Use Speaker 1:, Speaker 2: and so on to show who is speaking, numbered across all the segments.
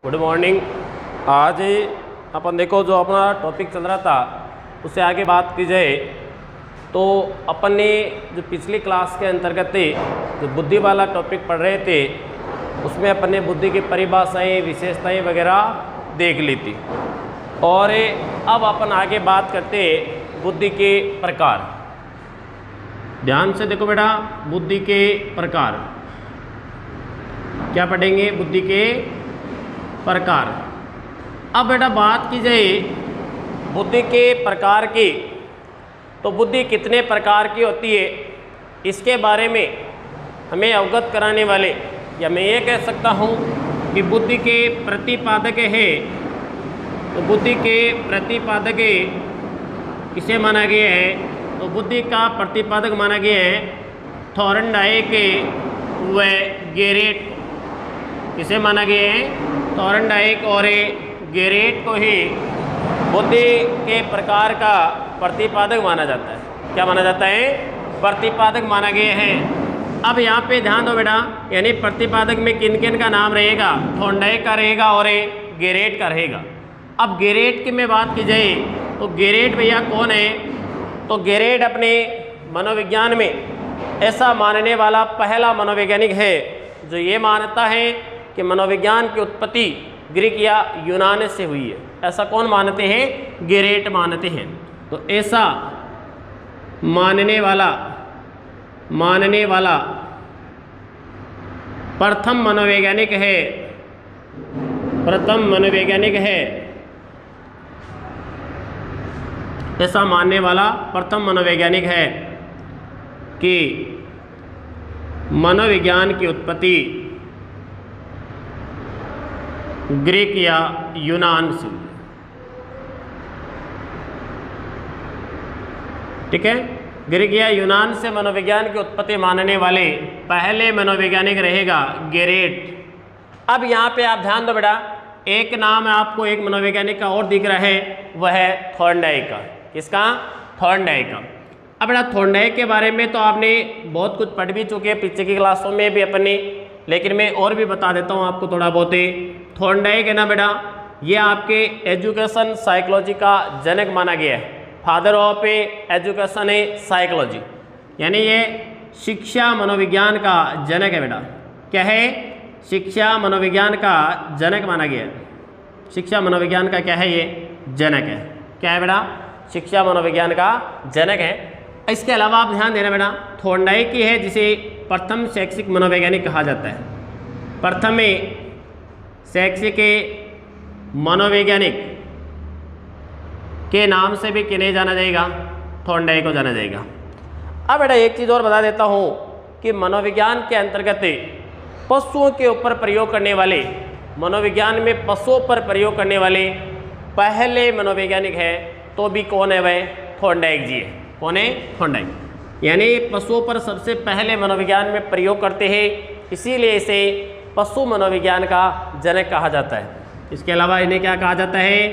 Speaker 1: Good morning. आज अपन देखो जो अपना टॉपिक चल रहा था उससे आगे बात की जाए तो अपन ने जो पिछली क्लास के अंतर्गत जो बुद्धि वाला टॉपिक पढ़ रहे थे उसमें अपन ने बुद्धि की परिभाषाएं, विशेषताएं वगैरह देख ली थी। और अब अपन आगे बात करते बुद्धि के प्रकार। ध्यान से देखो बेटा, बुद्धि के प्रकार क्या पढ़ेंगे? बुद्धि के प्रकार। अब बेटा बात की जाए बुद्धि के प्रकार की तो बुद्धि कितने प्रकार की होती है इसके बारे में हमें अवगत कराने वाले, या मैं ये कह सकता हूँ कि बुद्धि के प्रतिपादक है। तो बुद्धि के प्रतिपादक किसे माना गया है? तो बुद्धि का प्रतिपादक माना गया है थॉर्नडाइक व गेरेट। किसे माना गया है? थॉर्नडाइक और गेरेट को ही बुद्धि के प्रकार का प्रतिपादक माना जाता है। क्या माना जाता है? प्रतिपादक माना गया है। अब यहाँ पे ध्यान दो बेटा, यानी प्रतिपादक में किन किन का नाम रहेगा? थॉर्नडाइक का रहेगा और गेरेट का रहेगा। अब गेरेट की में बात की जाए तो गेरेट भैया कौन है? तो गेरेट अपने मनोविज्ञान में ऐसा मानने वाला पहला मनोवैज्ञानिक है जो ये मानता है कि मनोविज्ञान की उत्पत्ति ग्रीक या यूनान से हुई है। ऐसा कौन मानते हैं? गेरेट मानते हैं। तो ऐसा मानने वाला प्रथम मनोवैज्ञानिक है। ऐसा मानने वाला प्रथम मनोवैज्ञानिक है कि मनोविज्ञान की उत्पत्ति ग्रीक या यूनान से। ठीक है, ग्रीक या यूनान से मनोविज्ञान की उत्पत्ति मानने वाले पहले मनोवैज्ञानिक रहेगा गेरेट। अब यहाँ पे आप ध्यान दो बेटा, एक नाम आपको एक मनोवैज्ञानिक का और दिख रहा है, वह है थॉर्नडाइक का। किसका? थॉर्नडाइक का। अब बेटा थॉर्नडाइक के बारे में तो आपने बहुत कुछ पढ़ भी चुके हैं पीछे की क्लासों में भी अपने, लेकिन मैं और भी बता देता हूँ आपको थोड़ा बहुत। थॉर्नडाइक है ना बेटा, ये आपके एजुकेशन साइकोलॉजी का जनक माना गया है। फादर ऑफ एजुकेशन साइकोलॉजी, यानी ये शिक्षा मनोविज्ञान का जनक है बेटा। क्या है? शिक्षा मनोविज्ञान का जनक माना गया है। शिक्षा मनोविज्ञान का क्या है? ये जनक है। क्या है बेटा? शिक्षा मनोविज्ञान का जनक है। इसके अलावा आप ध्यान देना बेटा, थॉर्नडाइक की है जिसे प्रथम शैक्षिक मनोवैज्ञानिक कहा जाता है। प्रथम शैक्षिक मनोवैज्ञानिक के नाम से भी किन्हें जाना जाएगा? थॉर्नडाइक को जाना जाएगा। अब बेटा एक चीज़ और बता देता हूँ कि मनोविज्ञान के अंतर्गत पशुओं के ऊपर प्रयोग करने वाले, मनोविज्ञान में पशुओं पर प्रयोग करने वाले पहले मनोवैज्ञानिक है तो भी कौन है? वह थॉर्नडाइक जी है। कौन है? थॉर्नडाइक। यानी पशुओं पर सबसे पहले मनोविज्ञान में प्रयोग करते हैं, इसीलिए इसे पशु मनोविज्ञान का जनक कहा जाता है। इसके अलावा इन्हें क्या कहा जाता है?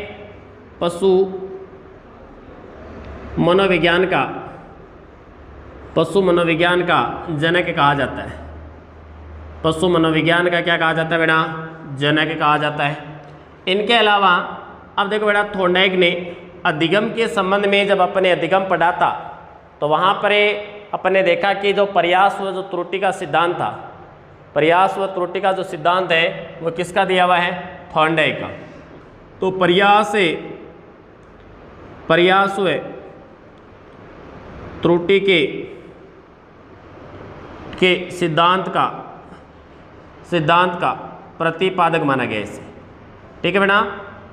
Speaker 1: पशु मनोविज्ञान का जनक कहा जाता है। पशु मनोविज्ञान का क्या कहा जाता है बेटा? जनक कहा जाता है। इनके अलावा अब देखो बेटा, थॉर्नडाइक ने अधिगम के संबंध में जब अपने अधिगम पढ़ा था तो वहाँ पर अपने देखा कि जो प्रयास व जो त्रुटि का सिद्धांत था, प्रयास व त्रुटि का जो सिद्धांत है वो किसका दिया हुआ है? थॉर्नडाइक का। तो प्रयास व त्रुटि के सिद्धांत का प्रतिपादक माना गया इसे। ठीक है बेटा,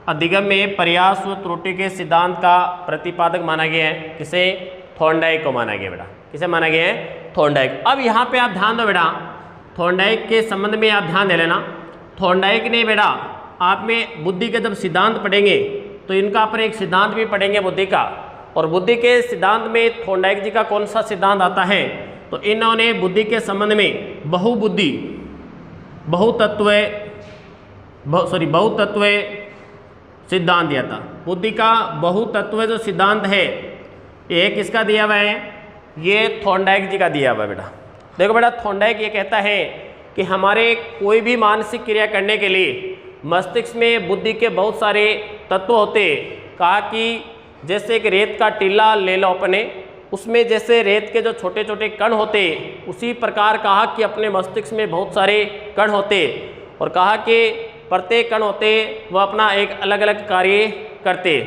Speaker 1: अधिगम में प्रयास व त्रुटि के सिद्धांत का प्रतिपादक माना गया है। किसे? थॉर्नडाइक को माना गया बेटा। किसे माना गया है? थॉर्नडाइक। अब यहाँ पे आप ध्यान दो बेटा, थॉर्नडाइक के संबंध में आप ध्यान दे लेना। थॉर्नडाइक ने बेटा आप में बुद्धि के जब सिद्धांत पढ़ेंगे तो इनका पर एक सिद्धांत भी पढ़ेंगे बुद्धि का, और बुद्धि के सिद्धांत में थॉर्नडाइक जी का कौन सा सिद्धांत आता है? तो इन्होंने बुद्धि के संबंध में बहुतत्व सिद्धांत दिया था। बुद्धि का बहुतत्व जो सिद्धांत है ये किसका दिया हुआ है? ये थॉर्नडाइक जी का दिया हुआ है बेटा। देखो बेटा, थॉर्नडाइक ये कहता है कि हमारे कोई भी मानसिक क्रिया करने के लिए मस्तिष्क में बुद्धि के बहुत सारे तत्व होते। कहा कि जैसे एक रेत का टीला ले लो अपने, उसमें जैसे रेत के जो छोटे छोटे कण होते, उसी प्रकार कहा कि अपने मस्तिष्क में बहुत सारे कण होते, और कहा कि प्रत्येक कण होते वह अपना एक अलग अलग कार्य करते।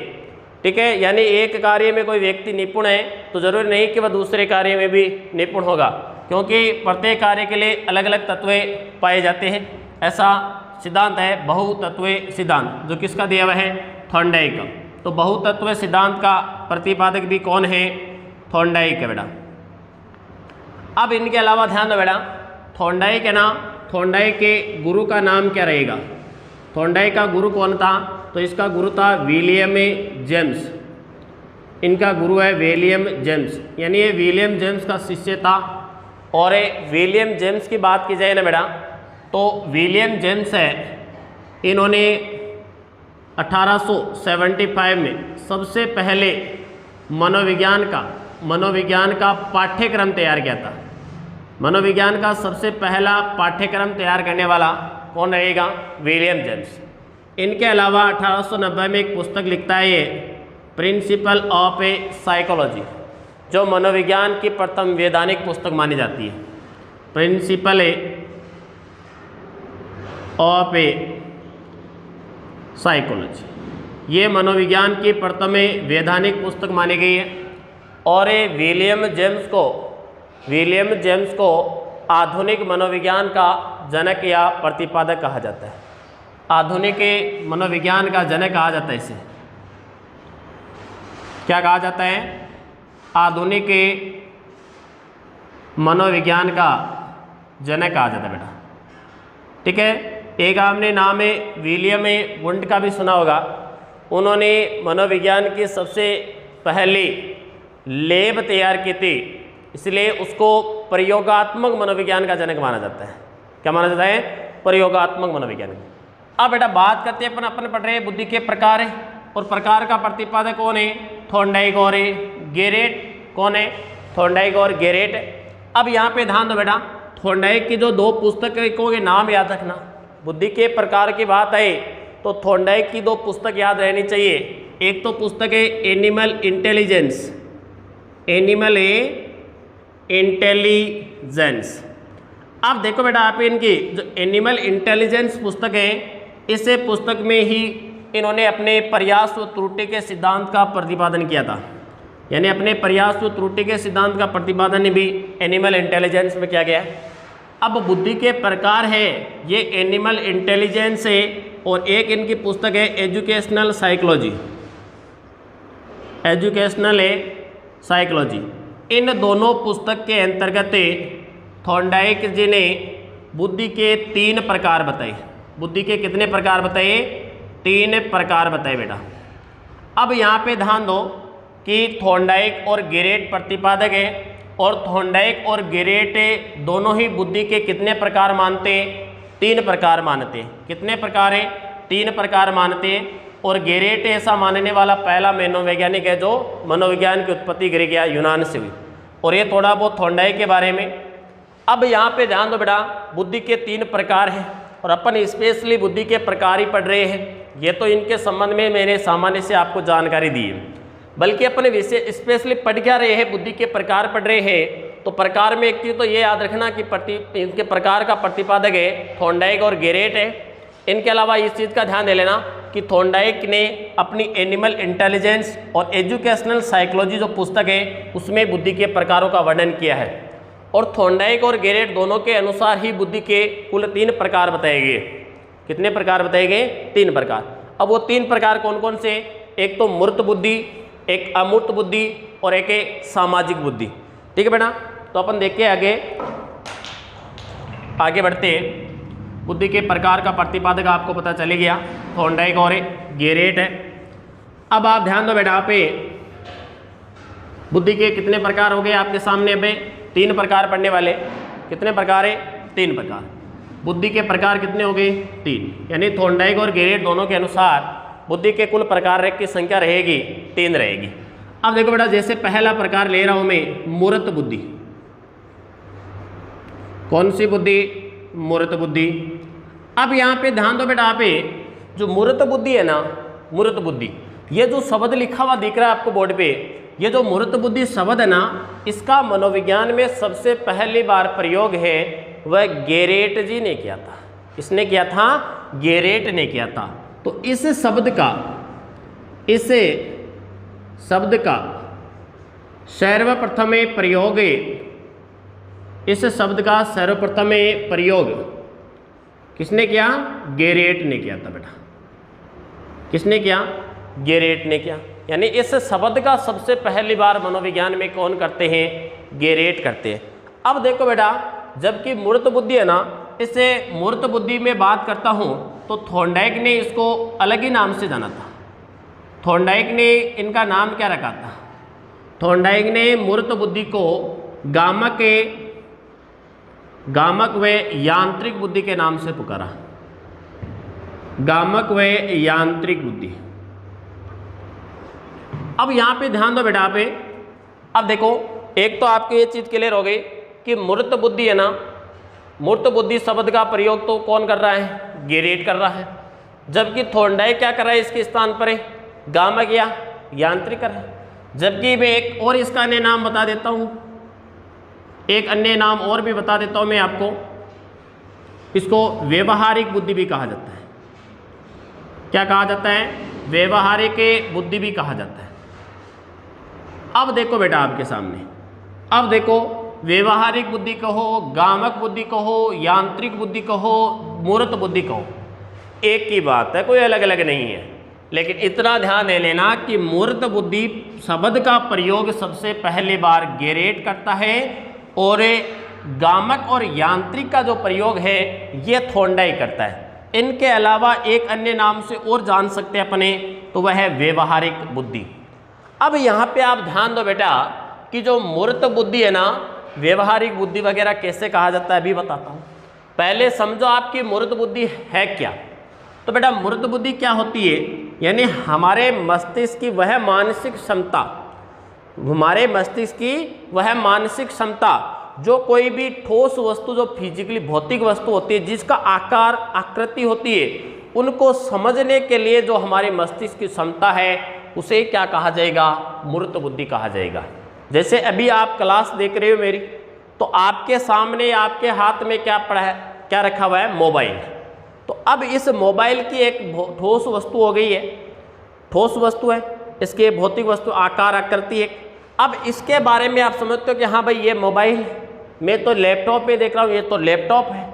Speaker 1: ठीक है, यानी एक कार्य में कोई व्यक्ति निपुण है तो जरूरी नहीं कि वह दूसरे कार्य में भी निपुण होगा, क्योंकि प्रत्येक कार्य के लिए अलग अलग तत्व पाए जाते हैं। ऐसा सिद्धांत है बहुतत्व सिद्धांत, जो किसका दिया हुआ है, थॉर्नडाइक का। तो बहुतत्व सिद्धांत का प्रतिपादक भी कौन है, थॉर्नडाइक है बेटा। अब इनके अलावा ध्यान दो बेटा, थॉर्नडाइक है ना, थॉर्नडाइक के गुरु का नाम क्या रहेगा। थॉर्नडाइक का गुरु कौन था, तो इसका गुरु था विलियम जेम्स। इनका गुरु है विलियम जेम्स, यानी ये विलियम जेम्स का शिष्य था। और विलियम जेम्स की बात की जाए ना बेटा, तो विलियम जेम्स है, इन्होंने 1875 में सबसे पहले मनोविज्ञान का पाठ्यक्रम तैयार किया था। मनोविज्ञान का सबसे पहला पाठ्यक्रम तैयार करने वाला कौन रहेगा, विलियम जेम्स। इनके अलावा 1890 में एक पुस्तक लिखता है ये प्रिंसिपल ऑफ ए साइकोलॉजी, जो मनोविज्ञान की प्रथम वैधानिक पुस्तक मानी जाती है। प्रिंसिपल ऑफ ए साइकोलॉजी, ये मनोविज्ञान की प्रथम वैधानिक पुस्तक मानी गई है। और ये विलियम जेम्स को आधुनिक मनोविज्ञान का जनक या प्रतिपादक कहा जाता है। आधुनिक मनोविज्ञान का जनक कहा जाता है इसे। क्या कहा जाता है, आधुनिक मनोविज्ञान का जनक कहा जाता है बेटा। ठीक है, एक आपने नाम है विलियम वुंड का भी सुना होगा। उन्होंने मनोविज्ञान की सबसे पहली लैब तैयार की थी, इसलिए उसको प्रयोगात्मक मनोविज्ञान का जनक माना जाता है। क्या माना जाता है, प्रयोगात्मक मनोविज्ञान। अब बेटा बात करते हैं अपन पढ़ रहे बुद्धि के प्रकार है, और प्रकार का प्रतिपादक कौन है, थॉर्नडाइक और गेरेट। कौन है, थॉर्नडाइक और गेरेट। अब यहाँ पे ध्यान दो बेटा, थॉर्नडाइक की जो दो पुस्तकों के नाम याद रखना। बुद्धि के प्रकार की बात है तो थॉर्नडाइक की दो पुस्तक याद रहनी चाहिए। एक तो पुस्तक है एनिमल इंटेलिजेंस, एनिमल इंटेलिजेंस। अब देखो बेटा, आप इनकी जो एनिमल इंटेलिजेंस पुस्तक है, इस पुस्तक में ही इन्होंने अपने प्रयास व त्रुटि के सिद्धांत का प्रतिपादन किया था। यानी अपने प्रयास व त्रुटि के सिद्धांत का प्रतिपादन भी एनिमल इंटेलिजेंस में किया गया है। अब बुद्धि के प्रकार है, ये एनिमल इंटेलिजेंस है, और एक इनकी पुस्तक है एजुकेशनल साइकोलॉजी, एजुकेशनल साइकोलॉजी। इन दोनों पुस्तक के अंतर्गत थॉर्नडाइक जी ने बुद्धि के 3 प्रकार बताए। बुद्धि के कितने प्रकार बताए, 3 प्रकार बताए बेटा। अब यहाँ पे ध्यान दो कि थॉर्नडाइक और गेरेट प्रतिपादक है, और थॉर्नडाइक और गेरेट दोनों ही बुद्धि के कितने प्रकार मानते, 3 प्रकार मानते। कितने प्रकार है, 3 प्रकार मानते हैं। और गेरेट ऐसा मानने वाला पहला मनोवैज्ञानिक है जो मनोविज्ञान की उत्पत्ति ग्रीक या यूनान से हुई। और ये थोड़ा बहुत थॉर्नडाइक के बारे में। अब यहाँ पे ध्यान दो बेटा, बुद्धि के 3 प्रकार हैं, और अपन स्पेशली बुद्धि के प्रकार ही पढ़ रहे हैं। ये तो इनके संबंध में मैंने सामान्य से आपको जानकारी दी है, बल्कि अपने विषय स्पेशली पढ़ क्या रहे हैं, बुद्धि के प्रकार पढ़ रहे हैं। तो प्रकार में एक चीज़ तो ये याद रखना कि इनके प्रकार का प्रतिपादक है थॉर्नडाइक और गेरेट है। इनके अलावा इस चीज़ का ध्यान दे लेना कि थॉर्नडाइक ने अपनी एनिमल इंटेलिजेंस और एजुकेशनल साइकोलॉजी जो पुस्तक है उसमें बुद्धि के प्रकारों का वर्णन किया है। और थॉर्नडाइक और गेरेट दोनों के अनुसार ही बुद्धि के कुल 3 प्रकार बताए गए। कितने प्रकार बताए गए, 3 प्रकार। अब वो 3 प्रकार कौन कौन से, एक तो मूर्त बुद्धि, एक अमूर्त बुद्धि, और एक है सामाजिक बुद्धि। ठीक है बेटा, तो अपन देखिए आगे बढ़ते हैं। बुद्धि के प्रकार का प्रतिपादक आपको पता चले गया, थॉर्नडाइक और गेरेट है। अब आप ध्यान दो बेटा, आप बुद्धि के कितने प्रकार हो गए आपके सामने। अब 3 प्रकार पढ़ने वाले। कितने प्रकार है, 3 प्रकार। बुद्धि के प्रकार कितने हो गए, 3। यानी थॉर्नडाइक और गेरेट दोनों के अनुसार बुद्धि के कुल प्रकार की संख्या रहेगी 3 रहेगी। अब देखो बेटा, जैसे पहला प्रकार ले रहा हूं मैं, मूर्त बुद्धि। कौन सी बुद्धि, मूर्त बुद्धि। अब यहाँ पे ध्यान दो बेटा, आप जो मूर्त बुद्धि है ना, मूर्त बुद्धि, ये जो शब्द लिखा हुआ दिख रहा है आपको बोर्ड पे, ये जो मूर्त बुद्धि शब्द है ना, इसका मनोविज्ञान में सबसे पहली बार प्रयोग है वह गेरेट जी ने किया था। किसने किया था? गेरेट ने किया था। तो इस शब्द का सर्वप्रथम प्रयोग, इस शब्द का सर्वप्रथम प्रयोग किसने किया? गेरेट ने किया था बेटा। किसने किया? गेरेट ने किया। यानी इस शब्द का सबसे पहली बार मनोविज्ञान में कौन करते हैं? गेरेट करते हैं। अब देखो बेटा, जबकि मूर्त बुद्धि है ना, इसे मूर्त बुद्धि में बात करता हूँ तो थॉर्नडाइक ने इसको अलग ही नाम से जाना था। थॉर्नडाइक ने इनका नाम क्या रखा था? थॉर्नडाइक ने मूर्त बुद्धि को गामक व यांत्रिक बुद्धि के नाम से पुकारा। गामक व यांत्रिक बुद्धि। अब यहाँ पे ध्यान दो बेटा आप। अब देखो, एक तो आपको ये चीज़ क्लियर हो गई कि मूर्त बुद्धि है ना, मूर्त बुद्धि शब्द का प्रयोग तो कौन कर रहा है? गेरेट कर रहा है। जबकि थॉर्नडाइक क्या कर रहा है? इसके स्थान पर गामक या यांत्रिक कर रहा है। जबकि मैं एक और इसका अन्य नाम बता देता हूँ, एक अन्य नाम और भी बता देता हूँ मैं आपको। इसको व्यवहारिक बुद्धि भी कहा जाता है। क्या कहा जाता है? व्यवहारिक बुद्धि भी कहा जाता है। अब देखो बेटा आपके सामने, अब देखो, व्यवहारिक बुद्धि कहो, गामक बुद्धि कहो, यांत्रिक बुद्धि कहो, मूर्त बुद्धि कहो, एक ही बात है, कोई अलग अलग नहीं है। लेकिन इतना ध्यान दे लेना कि मूर्त बुद्धि शब्द का प्रयोग सबसे पहली बार गेरेट करता है और गामक और यांत्रिक का जो प्रयोग है ये थॉर्नडाइक करता है। इनके अलावा एक अन्य नाम से और जान सकते हैं अपने, तो वह है व्यवहारिक बुद्धि। अब यहाँ पे आप ध्यान दो बेटा कि जो मूर्त बुद्धि है ना, व्यवहारिक बुद्धि वगैरह कैसे कहा जाता है अभी बताता हूँ। पहले समझो आपकी मूर्त बुद्धि है क्या। तो बेटा मूर्त बुद्धि क्या होती है? यानी हमारे मस्तिष्क की वह मानसिक क्षमता, हमारे मस्तिष्क की वह मानसिक क्षमता जो कोई भी ठोस वस्तु, जो फिजिकली भौतिक वस्तु होती है, जिसका आकार आकृति होती है, उनको समझने के लिए जो हमारे मस्तिष्क की क्षमता है उसे क्या कहा जाएगा? मूर्त बुद्धि कहा जाएगा। जैसे अभी आप क्लास देख रहे हो मेरी, तो आपके सामने आपके हाथ में क्या पड़ा है? क्या रखा हुआ है? मोबाइल। तो अब इस मोबाइल की एक ठोस वस्तु हो गई है, ठोस वस्तु है, इसके भौतिक वस्तु आकार आकृति है। अब इसके बारे में आप समझते हो कि हाँ भाई ये मोबाइल, मैं तो लैपटॉप पे देख रहा हूँ, ये तो लैपटॉप है।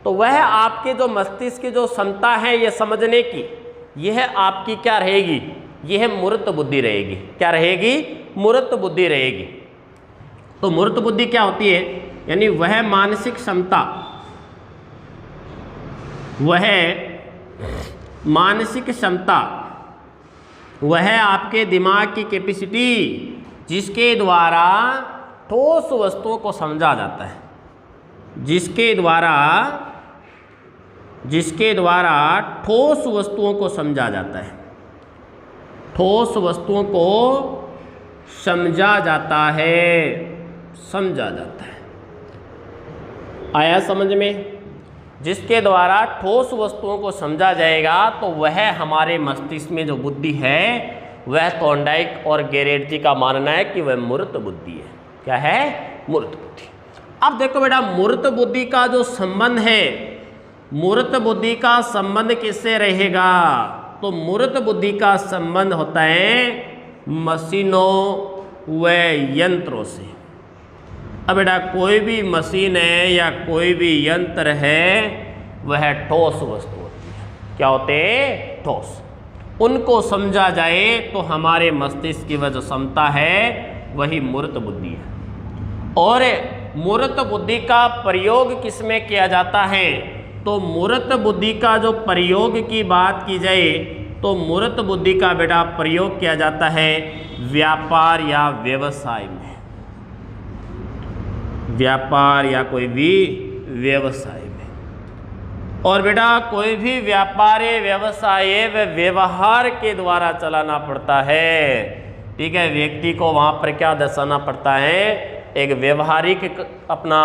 Speaker 1: तो वह आपके जो मस्तिष्क की जो क्षमता है ये समझने की, यह आपकी क्या रहेगी? यह मूर्त बुद्धि रहेगी। क्या रहेगी? मूर्त बुद्धि रहेगी। तो मूर्त बुद्धि क्या होती है? यानी वह मानसिक क्षमता, वह मानसिक क्षमता, वह आपके दिमाग की कैपेसिटी जिसके द्वारा ठोस वस्तुओं को समझा जाता है, जिसके द्वारा ठोस वस्तुओं को समझा जाता है, ठोस वस्तुओं को समझा जाता है, समझा जाता है। आया समझ में? जिसके द्वारा ठोस वस्तुओं को समझा जाएगा तो वह हमारे मस्तिष्क में जो बुद्धि है वह थॉर्नडाइक और गेरेट जी का मानना है कि वह मूर्त बुद्धि है। क्या है? मूर्त बुद्धि। अब देखो बेटा, मूर्त बुद्धि का जो संबंध है, मूर्त बुद्धि का संबंध किससे रहेगा? तो मूर्त बुद्धि का संबंध होता है मशीनों व यंत्रों से। अब बेटा कोई भी मशीन है या कोई भी यंत्र है वह ठोस वस्तु होती है। क्या होते हैं? ठोस। उनको समझा जाए तो हमारे मस्तिष्क की वह जो क्षमता है वही मूर्त बुद्धि है। और मूर्त बुद्धि का प्रयोग किस में किया जाता है? तो मूर्त बुद्धि का जो प्रयोग की बात की जाए तो मूर्त बुद्धि का बेटा प्रयोग किया जाता है व्यापार या व्यवसाय में। व्यापार या कोई भी व्यवसाय में। और बेटा कोई भी व्यापार व्यवसाय व व्यवहार के द्वारा चलाना पड़ता है। ठीक है, व्यक्ति को वहाँ पर क्या दर्शाना पड़ता है? एक व्यवहारिक अपना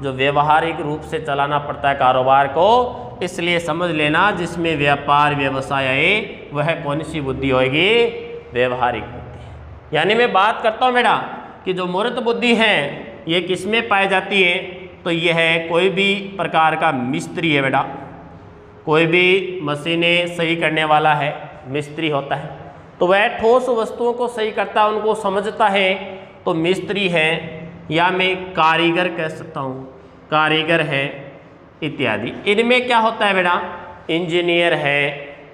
Speaker 1: जो व्यवहारिक रूप से चलाना पड़ता है कारोबार को, इसलिए समझ लेना जिसमें व्यापार व्यवसाय आए वह कौन सी बुद्धि होगी? व्यवहारिक बुद्धि। यानी मैं बात करता हूँ बेटा कि जो मूर्त बुद्धि है ये किस में पाई जाती है? तो यह है कोई भी प्रकार का मिस्त्री है बेटा, कोई भी मशीनें सही करने वाला है मिस्त्री होता है, तो वह ठोस वस्तुओं को सही करता है, उनको समझता है, तो मिस्त्री है, या मैं कारीगर कह सकता हूँ, कारीगर है इत्यादि। इनमें क्या होता है बेटा? इंजीनियर है,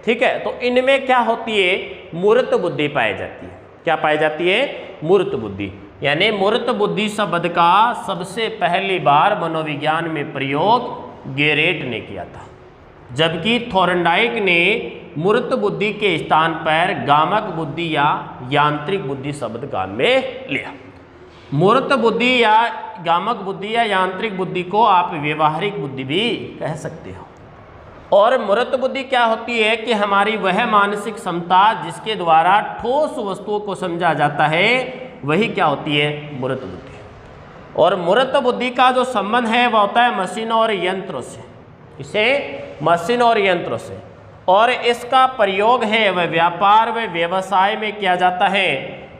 Speaker 1: ठीक है। तो इनमें क्या होती है? मूर्त बुद्धि पाई जाती है। क्या पाई जाती है? मूर्त बुद्धि। यानी मूर्त बुद्धि शब्द का सबसे पहली बार मनोविज्ञान में प्रयोग गेरेट ने किया था, जबकि थोर्नडाइक ने मूर्त बुद्धि के स्थान पर गामक बुद्धि या यांत्रिक बुद्धि शब्द काम में लिया। मूर्त बुद्धि या गामक बुद्धि या यांत्रिक बुद्धि को आप व्यवहारिक बुद्धि भी कह सकते हो। और मूर्त बुद्धि क्या होती है कि हमारी वह मानसिक क्षमता जिसके द्वारा ठोस वस्तुओं को समझा जाता है, वही क्या होती है? मूर्त बुद्धि। और मूर्त बुद्धि का जो संबंध है वह होता है मशीनों और यंत्रों से, इसे मशीन और यंत्रों से, और इसका प्रयोग है वह व्यापार व व्यवसाय में किया जाता है,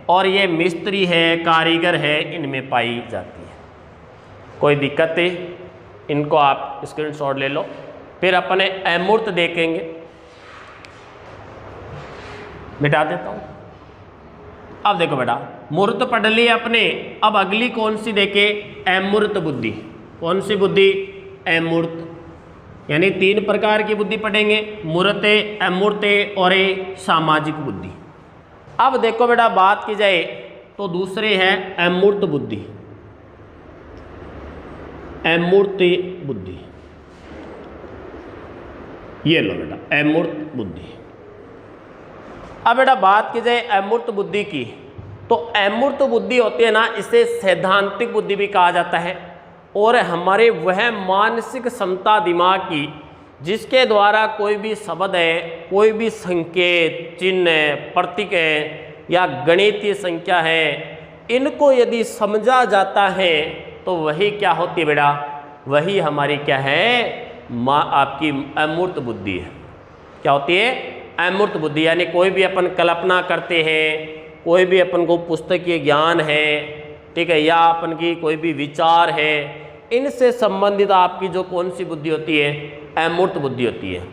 Speaker 1: और ये मिस्त्री है, कारीगर है, इनमें पाई जाती है। कोई दिक्कत है? इनको आप स्क्रीनशॉट ले लो। फिर अपने अमूर्त देखेंगे, मिटा देता हूँ। अब देखो बेटा, मूर्त पढ़ ली अपने, अब अगली कौन सी देखे? अमूर्त बुद्धि। कौन सी बुद्धि? अमूर्त। यानी 3 प्रकार की बुद्धि पढ़ेंगे, मूर्त, अमूर्त और सामाजिक बुद्धि। अब देखो बेटा, बात की जाए तो दूसरे है अमूर्त बुद्धि। अमूर्त बुद्धि, ये लो बेटा, अमूर्त बुद्धि। अब बेटा बात की जाए अमूर्त बुद्धि की, तो अमूर्त बुद्धि होती है ना, इसे सैद्धांतिक बुद्धि भी कहा जाता है, और हमारे वह मानसिक क्षमता दिमाग की जिसके द्वारा कोई भी शब्द है, कोई भी संकेत, चिन्ह, प्रतीक है या गणितीय संख्या है, इनको यदि समझा जाता है तो वही क्या होती है बेटा? वही हमारी क्या है? आपकी अमूर्त बुद्धि है। क्या होती है? अमूर्त बुद्धि। यानी कोई भी अपन कल्पना करते हैं, कोई भी अपन को पुस्तकीय ज्ञान है, ठीक है, या अपन की कोई भी विचार है, इनसे संबंधित आपकी जो कौन सी बुद्धि होती है? अमूर्त बुद्धि होती है।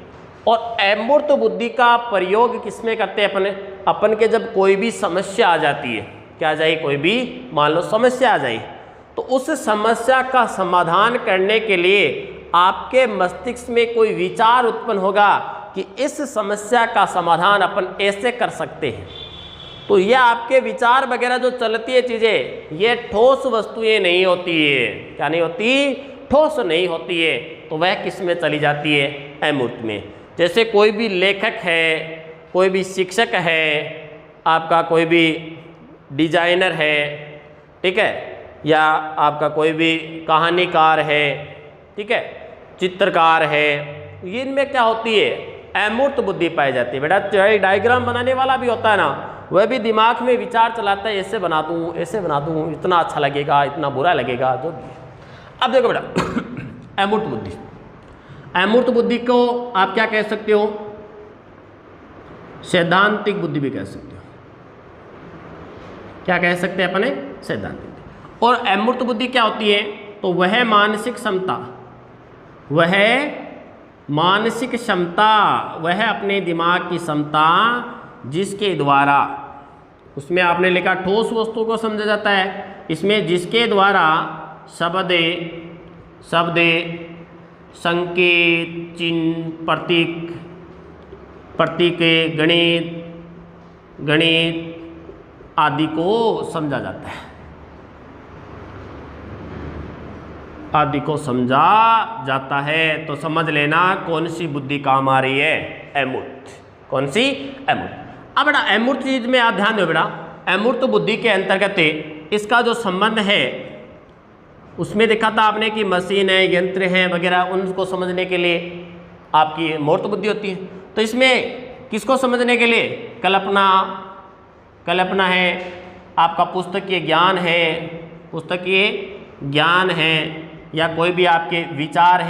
Speaker 1: और अमूर्त बुद्धि का प्रयोग किसमें करते हैं अपने? अपन के जब कोई भी समस्या आ जाती है, क्या आ जाए? कोई भी मान लो समस्या आ जाए, तो उस समस्या का समाधान करने के लिए आपके मस्तिष्क में कोई विचार उत्पन्न होगा कि इस समस्या का समाधान अपन ऐसे कर सकते हैं। तो यह आपके विचार वगैरह जो चलती है चीज़ें, ये ठोस वस्तुएं नहीं होती है। क्या नहीं होती? ठोस नहीं होती है। तो वह किस में चली जाती है? अमूर्त में। जैसे कोई भी लेखक है, कोई भी शिक्षक है, आपका कोई भी डिजाइनर है, ठीक है, या आपका कोई भी कहानीकार है, ठीक है, चित्रकार है, इनमें क्या होती है? अमूर्त बुद्धि पाई जाती है। बेटा चाहे डायग्राम बनाने वाला भी होता है ना, वह भी दिमाग में विचार चलाता है, ऐसे बना दूँ, ऐसे बना दूँ, इतना अच्छा लगेगा, इतना बुरा लगेगा, जो भी। अब देखो बेटा, अमूर्त बुद्धि। अमूर्त बुद्धि को आप क्या कह सकते हो? सैद्धांतिक बुद्धि भी कह सकते हो। क्या कह सकते हैं अपने? सैद्धांतिक। और अमूर्त बुद्धि क्या होती है? तो वह मानसिक क्षमता, वह मानसिक क्षमता, वह अपने दिमाग की क्षमता जिसके द्वारा, उसमें आपने लिखा ठोस वस्तु को समझा जाता है, इसमें जिसके द्वारा शब्द, संकेत, चिन्ह, प्रतीक, गणित आदि को समझा जाता है, आदि को समझा जाता है। तो समझ लेना कौन सी बुद्धि काम आ रही है? अमूर्त। कौन सी? अमूर्त। अब बेटा अमूर्त चीज में आप ध्यान दो बेटा, अमूर्त बुद्धि के अंतर्गत इसका जो संबंध है, उसमें देखा था आपने कि मशीन है, यंत्र है वगैरह, उनको समझने के लिए आपकी अमूर्त बुद्धि होती है। तो इसमें किसको समझने के लिए? कल्पना है, आपका पुस्तकीय ज्ञान है, या कोई भी आपके विचार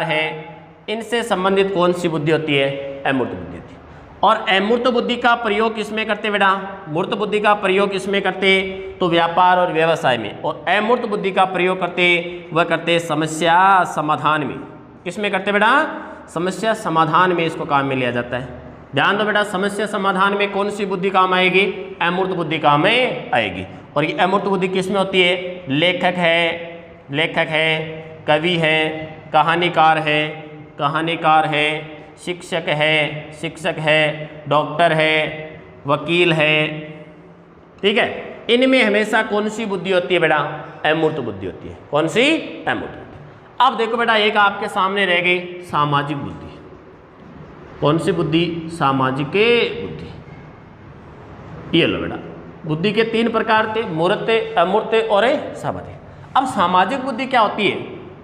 Speaker 1: है, इनसे संबंधित कौन सी बुद्धि होती है? अमूर्त बुद्धि होती है। और अमूर्त बुद्धि का प्रयोग किसमें करते बेटा? मूर्त बुद्धि का प्रयोग किसमें करते? तो व्यापार और व्यवसाय में। और अमूर्त बुद्धि का प्रयोग करते समस्या समाधान में। किसमें करते बेटा? समस्या समाधान में इसको काम में लिया जाता है। ध्यान दो बेटा, समस्या समाधान में कौन सी बुद्धि काम आएगी? अमूर्त बुद्धि काम में आएगी। और ये अमूर्त बुद्धि किसमें होती है? लेखक है, कवि है, कहानीकार है, शिक्षक है, डॉक्टर है, वकील है, ठीक है। इनमें हमेशा कौन सी बुद्धि होती है बेटा? अमूर्त बुद्धि होती है। कौन सी? अमूर्त बुद्धि। अब देखो बेटा, एक आपके सामने रह गई सामाजिक बुद्धि। कौन सी बुद्धि? सामाजिक बुद्धि। ये लो बेटा, बुद्धि के 3 प्रकार थे, मूर्त, अमूर्त और सामाजिक। अब सामाजिक बुद्धि क्या होती है?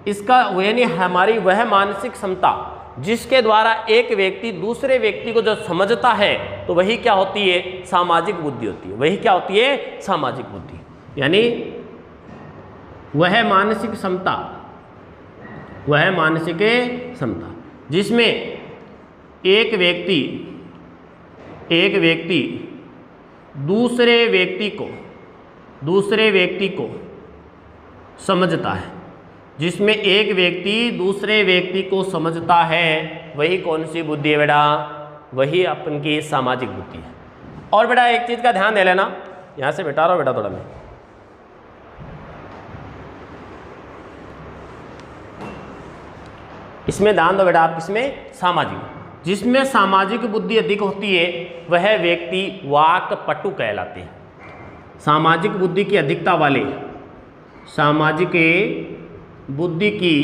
Speaker 1: इसका यानी हमारी वह मानसिक क्षमता जिसके द्वारा एक व्यक्ति दूसरे व्यक्ति को जो समझता है, तो वही क्या होती है? सामाजिक बुद्धि होती है। वही क्या होती है? सामाजिक बुद्धि। यानी वह मानसिक क्षमता जिसमें एक व्यक्ति दूसरे व्यक्ति को समझता है, जिसमें एक व्यक्ति दूसरे व्यक्ति को समझता है, वही कौन सी बुद्धि है बेटा? वही अपन की सामाजिक बुद्धि है। और बेटा एक चीज़ का ध्यान दे लेना, यहाँ से बैठा रहा बेटा थोड़ा मैं, इसमें ध्यान दो बेटा आप, किसमें? सामाजिक। जिसमें सामाजिक बुद्धि अधिक होती है वह व्यक्ति वाक्पटु कहलाते हैं। सामाजिक बुद्धि की अधिकता वाले, सामाजिक बुद्धि की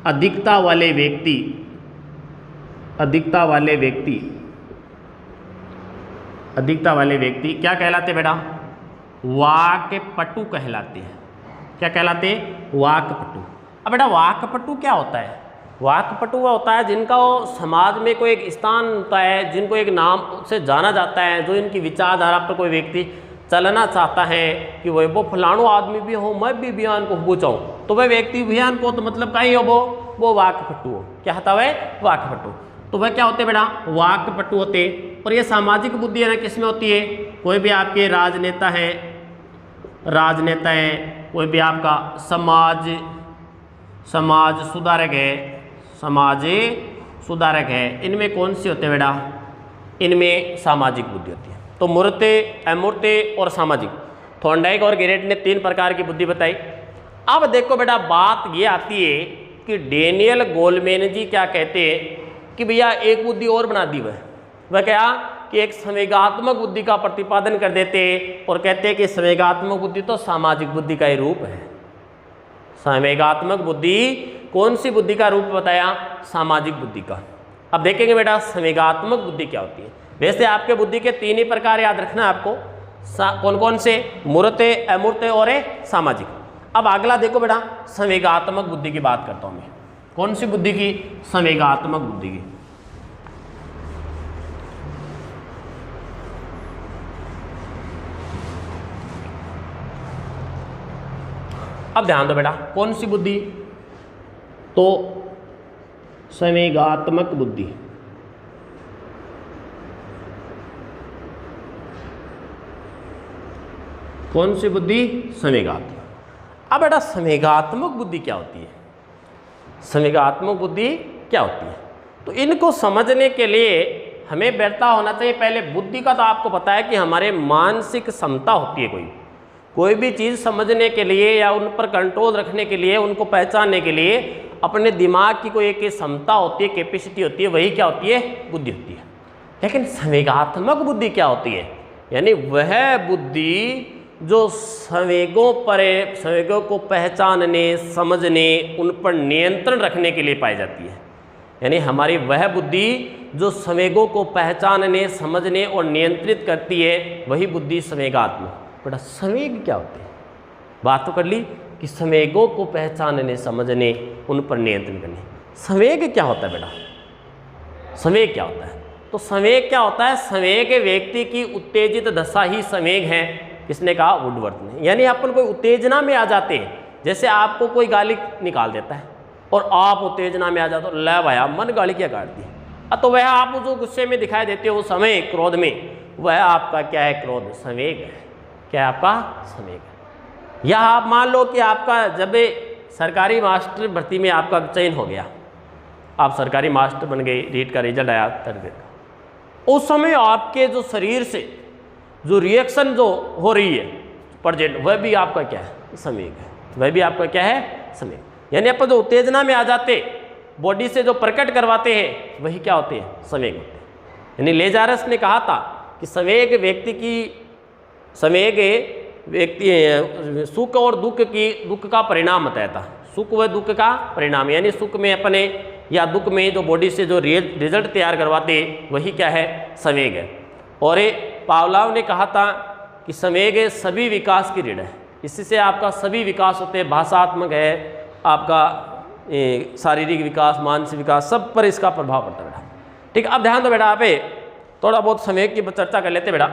Speaker 1: अधिकता वाले व्यक्ति क्या कहलाते बेटा? वाक्पटु कहलाते हैं। क्या कहलाते? वाक्पटु। अब बेटा वाक्पटु क्या होता है? वाक्पटु वह होता है जिनका समाज में कोई एक स्थान होता है, जिनको एक नाम से जाना जाता है, जो इनकी विचारधारा पर कोई व्यक्ति चलना चाहता है कि वो फलाणु आदमी भी हो, मैं भी बयान को पूछाऊँ, तो वह व्यक्ति बयान को तो मतलब कहीं हो वो वाक्पटु हो। क्या होता है? वाक्पटु। तो वह क्या होते बेटा? वाक्पटु होते। और ये सामाजिक बुद्धि है ना, किसमें होती है? कोई भी आपके राजनेता हैं, कोई भी आपका समाज सुधारक है, इनमें कौन सी होते हैं बेटा? इनमें सामाजिक बुद्धि होती है। तो मूर्त, अमूर्त और सामाजिक, थॉर्नडाइक और गैरेट ने 3 प्रकार की बुद्धि बताई। अब देखो बेटा, बात ये आती है कि डेनियल गोलमैन जी क्या कहते हैं कि भैया एक बुद्धि और बना दी। वह क्या? कि एक संवेगात्मक बुद्धि का प्रतिपादन कर देते और कहते हैं कि संवेगात्मक बुद्धि तो सामाजिक बुद्धि का ही रूप है। संवेगात्मक बुद्धि कौन सी बुद्धि का रूप बताया? सामाजिक बुद्धि का। अब देखेंगे बेटा संवेगात्मक बुद्धि क्या होती है। वैसे आपके बुद्धि के 3 ही प्रकार याद रखना है आपको, कौन कौन से? मूर्त, अमूर्त और सामाजिक। अब अगला देखो बेटा, संवेगात्मक बुद्धि की बात करता हूं मैं। कौन सी बुद्धि की? संवेगात्मक बुद्धि की। अब ध्यान दो बेटा, कौन सी बुद्धि? तो संवेगात्मक बुद्धि। कौन सी बुद्धि? संवेगात्मक। अब बेटा संवेगात्मक बुद्धि क्या होती है? संवेगात्मक बुद्धि क्या होती है? तो इनको समझने के लिए हमें बैठता होना चाहिए। पहले बुद्धि का तो आपको पता है कि हमारे मानसिक क्षमता होती है, कोई भी चीज़ समझने के लिए या उन पर कंट्रोल रखने के लिए, उनको पहचानने के लिए अपने दिमाग की कोई एक क्षमता होती है, कैपेसिटी होती है, वही क्या होती है? बुद्धि होती है। लेकिन संवेगात्मक बुद्धि क्या होती है? यानी वह बुद्धि जो संवेगों को पहचानने, समझने, उन पर नियंत्रण रखने के लिए पाई जाती है। यानी हमारी वह बुद्धि जो संवेगों को पहचानने, समझने और नियंत्रित करती है, वही बुद्धि संवेगात्मक। बेटा संवेग क्या होते हैं? बात तो कर ली कि संवेगों को पहचानने, समझने, उन पर नियंत्रण करने। संवेग क्या होता है बेटा? संवेग क्या होता है? तो संवेग क्या होता है? संवेग व्यक्ति की उत्तेजित दशा ही संवेग है। किसने कहा? वुडवर्थ ने। यानी अपन कोई उत्तेजना में आ जाते हैं, जैसे आपको कोई गाली निकाल देता है और आप उत्तेजना में आ जाते हो, ले भाई मन गाली क्या काट दी, तो वह आप जो गुस्से में दिखाई देते हो उस समय क्रोध में, वह आपका क्या है, क्रोध संवेग है। क्या है आपका, संवेग है। या आप मान लो कि आपका जब सरकारी मास्टर भर्ती में आपका चयन हो गया, आप सरकारी मास्टर बन गए, रीट का रिजल्ट आया 3rd ग्रेड का, उस समय आपके जो शरीर से जो रिएक्शन जो हो रही है प्रेजेंट, वह भी आपका क्या है, संवेग है। वह भी आपका क्या है, संवेग। यानी अपन जो उत्तेजना में आ जाते बॉडी से जो प्रकट करवाते हैं वही क्या होते हैं, संवेग होते हैं। यानी लेजारस ने कहा था कि संवेग सुख और दुख का परिणाम बताया था। सुख व दुख का परिणाम, यानी सुख में अपने या दुख में जो बॉडी से जो रिजल्ट तैयार करवाते वही क्या है, संवेग है। और पावलोव ने कहा था कि संवेग सभी विकास की रीढ़ है, इससे आपका सभी विकास होते हैं, भाषात्मक है, आपका शारीरिक विकास, मानसिक विकास, सब पर इसका प्रभाव पड़ता है बेटा। ठीक, अब ध्यान दो बेटा, आप थोड़ा बहुत संवेग की चर्चा कर लेते बेटा।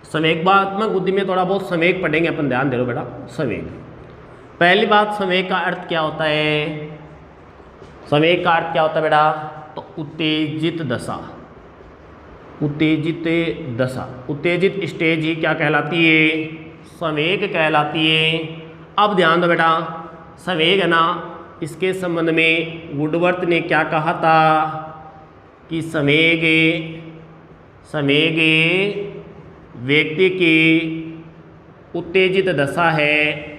Speaker 1: संवेगात्मक बुद्धि में थोड़ा बहुत संवेग पढ़ेंगे अपन, ध्यान दे लो बेटा। संवेग, पहली बात, संवेग का अर्थ क्या होता है? संवेग का अर्थ क्या होता है बेटा? तो उत्तेजित दशा, उत्तेजित दशा, उत्तेजित स्टेज ही क्या कहलाती है, संवेग कहलाती है। अब ध्यान दो बेटा, संवेग है ना, इसके संबंध में वुडवर्थ ने क्या कहा था कि संवेग व्यक्ति की उत्तेजित दशा है,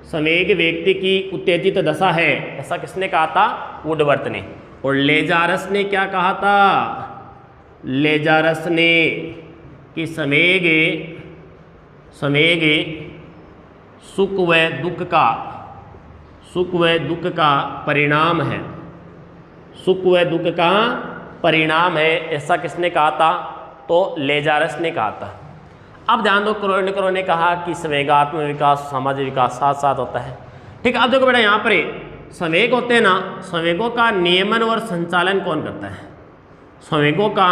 Speaker 1: संवेग व्यक्ति की उत्तेजित दशा है, ऐसा किसने कहा था? वुडवर्थ ने। और लेजारस ने क्या कहा था? लेजारस ने कि संवेग सुख व दुख का परिणाम है, सुख व दुख का परिणाम है, ऐसा किसने कहा था? तो लेजारस ने कहा था। अब ध्यान दो, क्रोनिकरों ने कहा कि संवेगात्मक विकास सामाजिक विकास साथ साथ होता है। ठीक, अब देखो बेटा, यहाँ पर संवेग होते हैं ना, संवेगों का नियमन और संचालन कौन करता है? संवेगों का,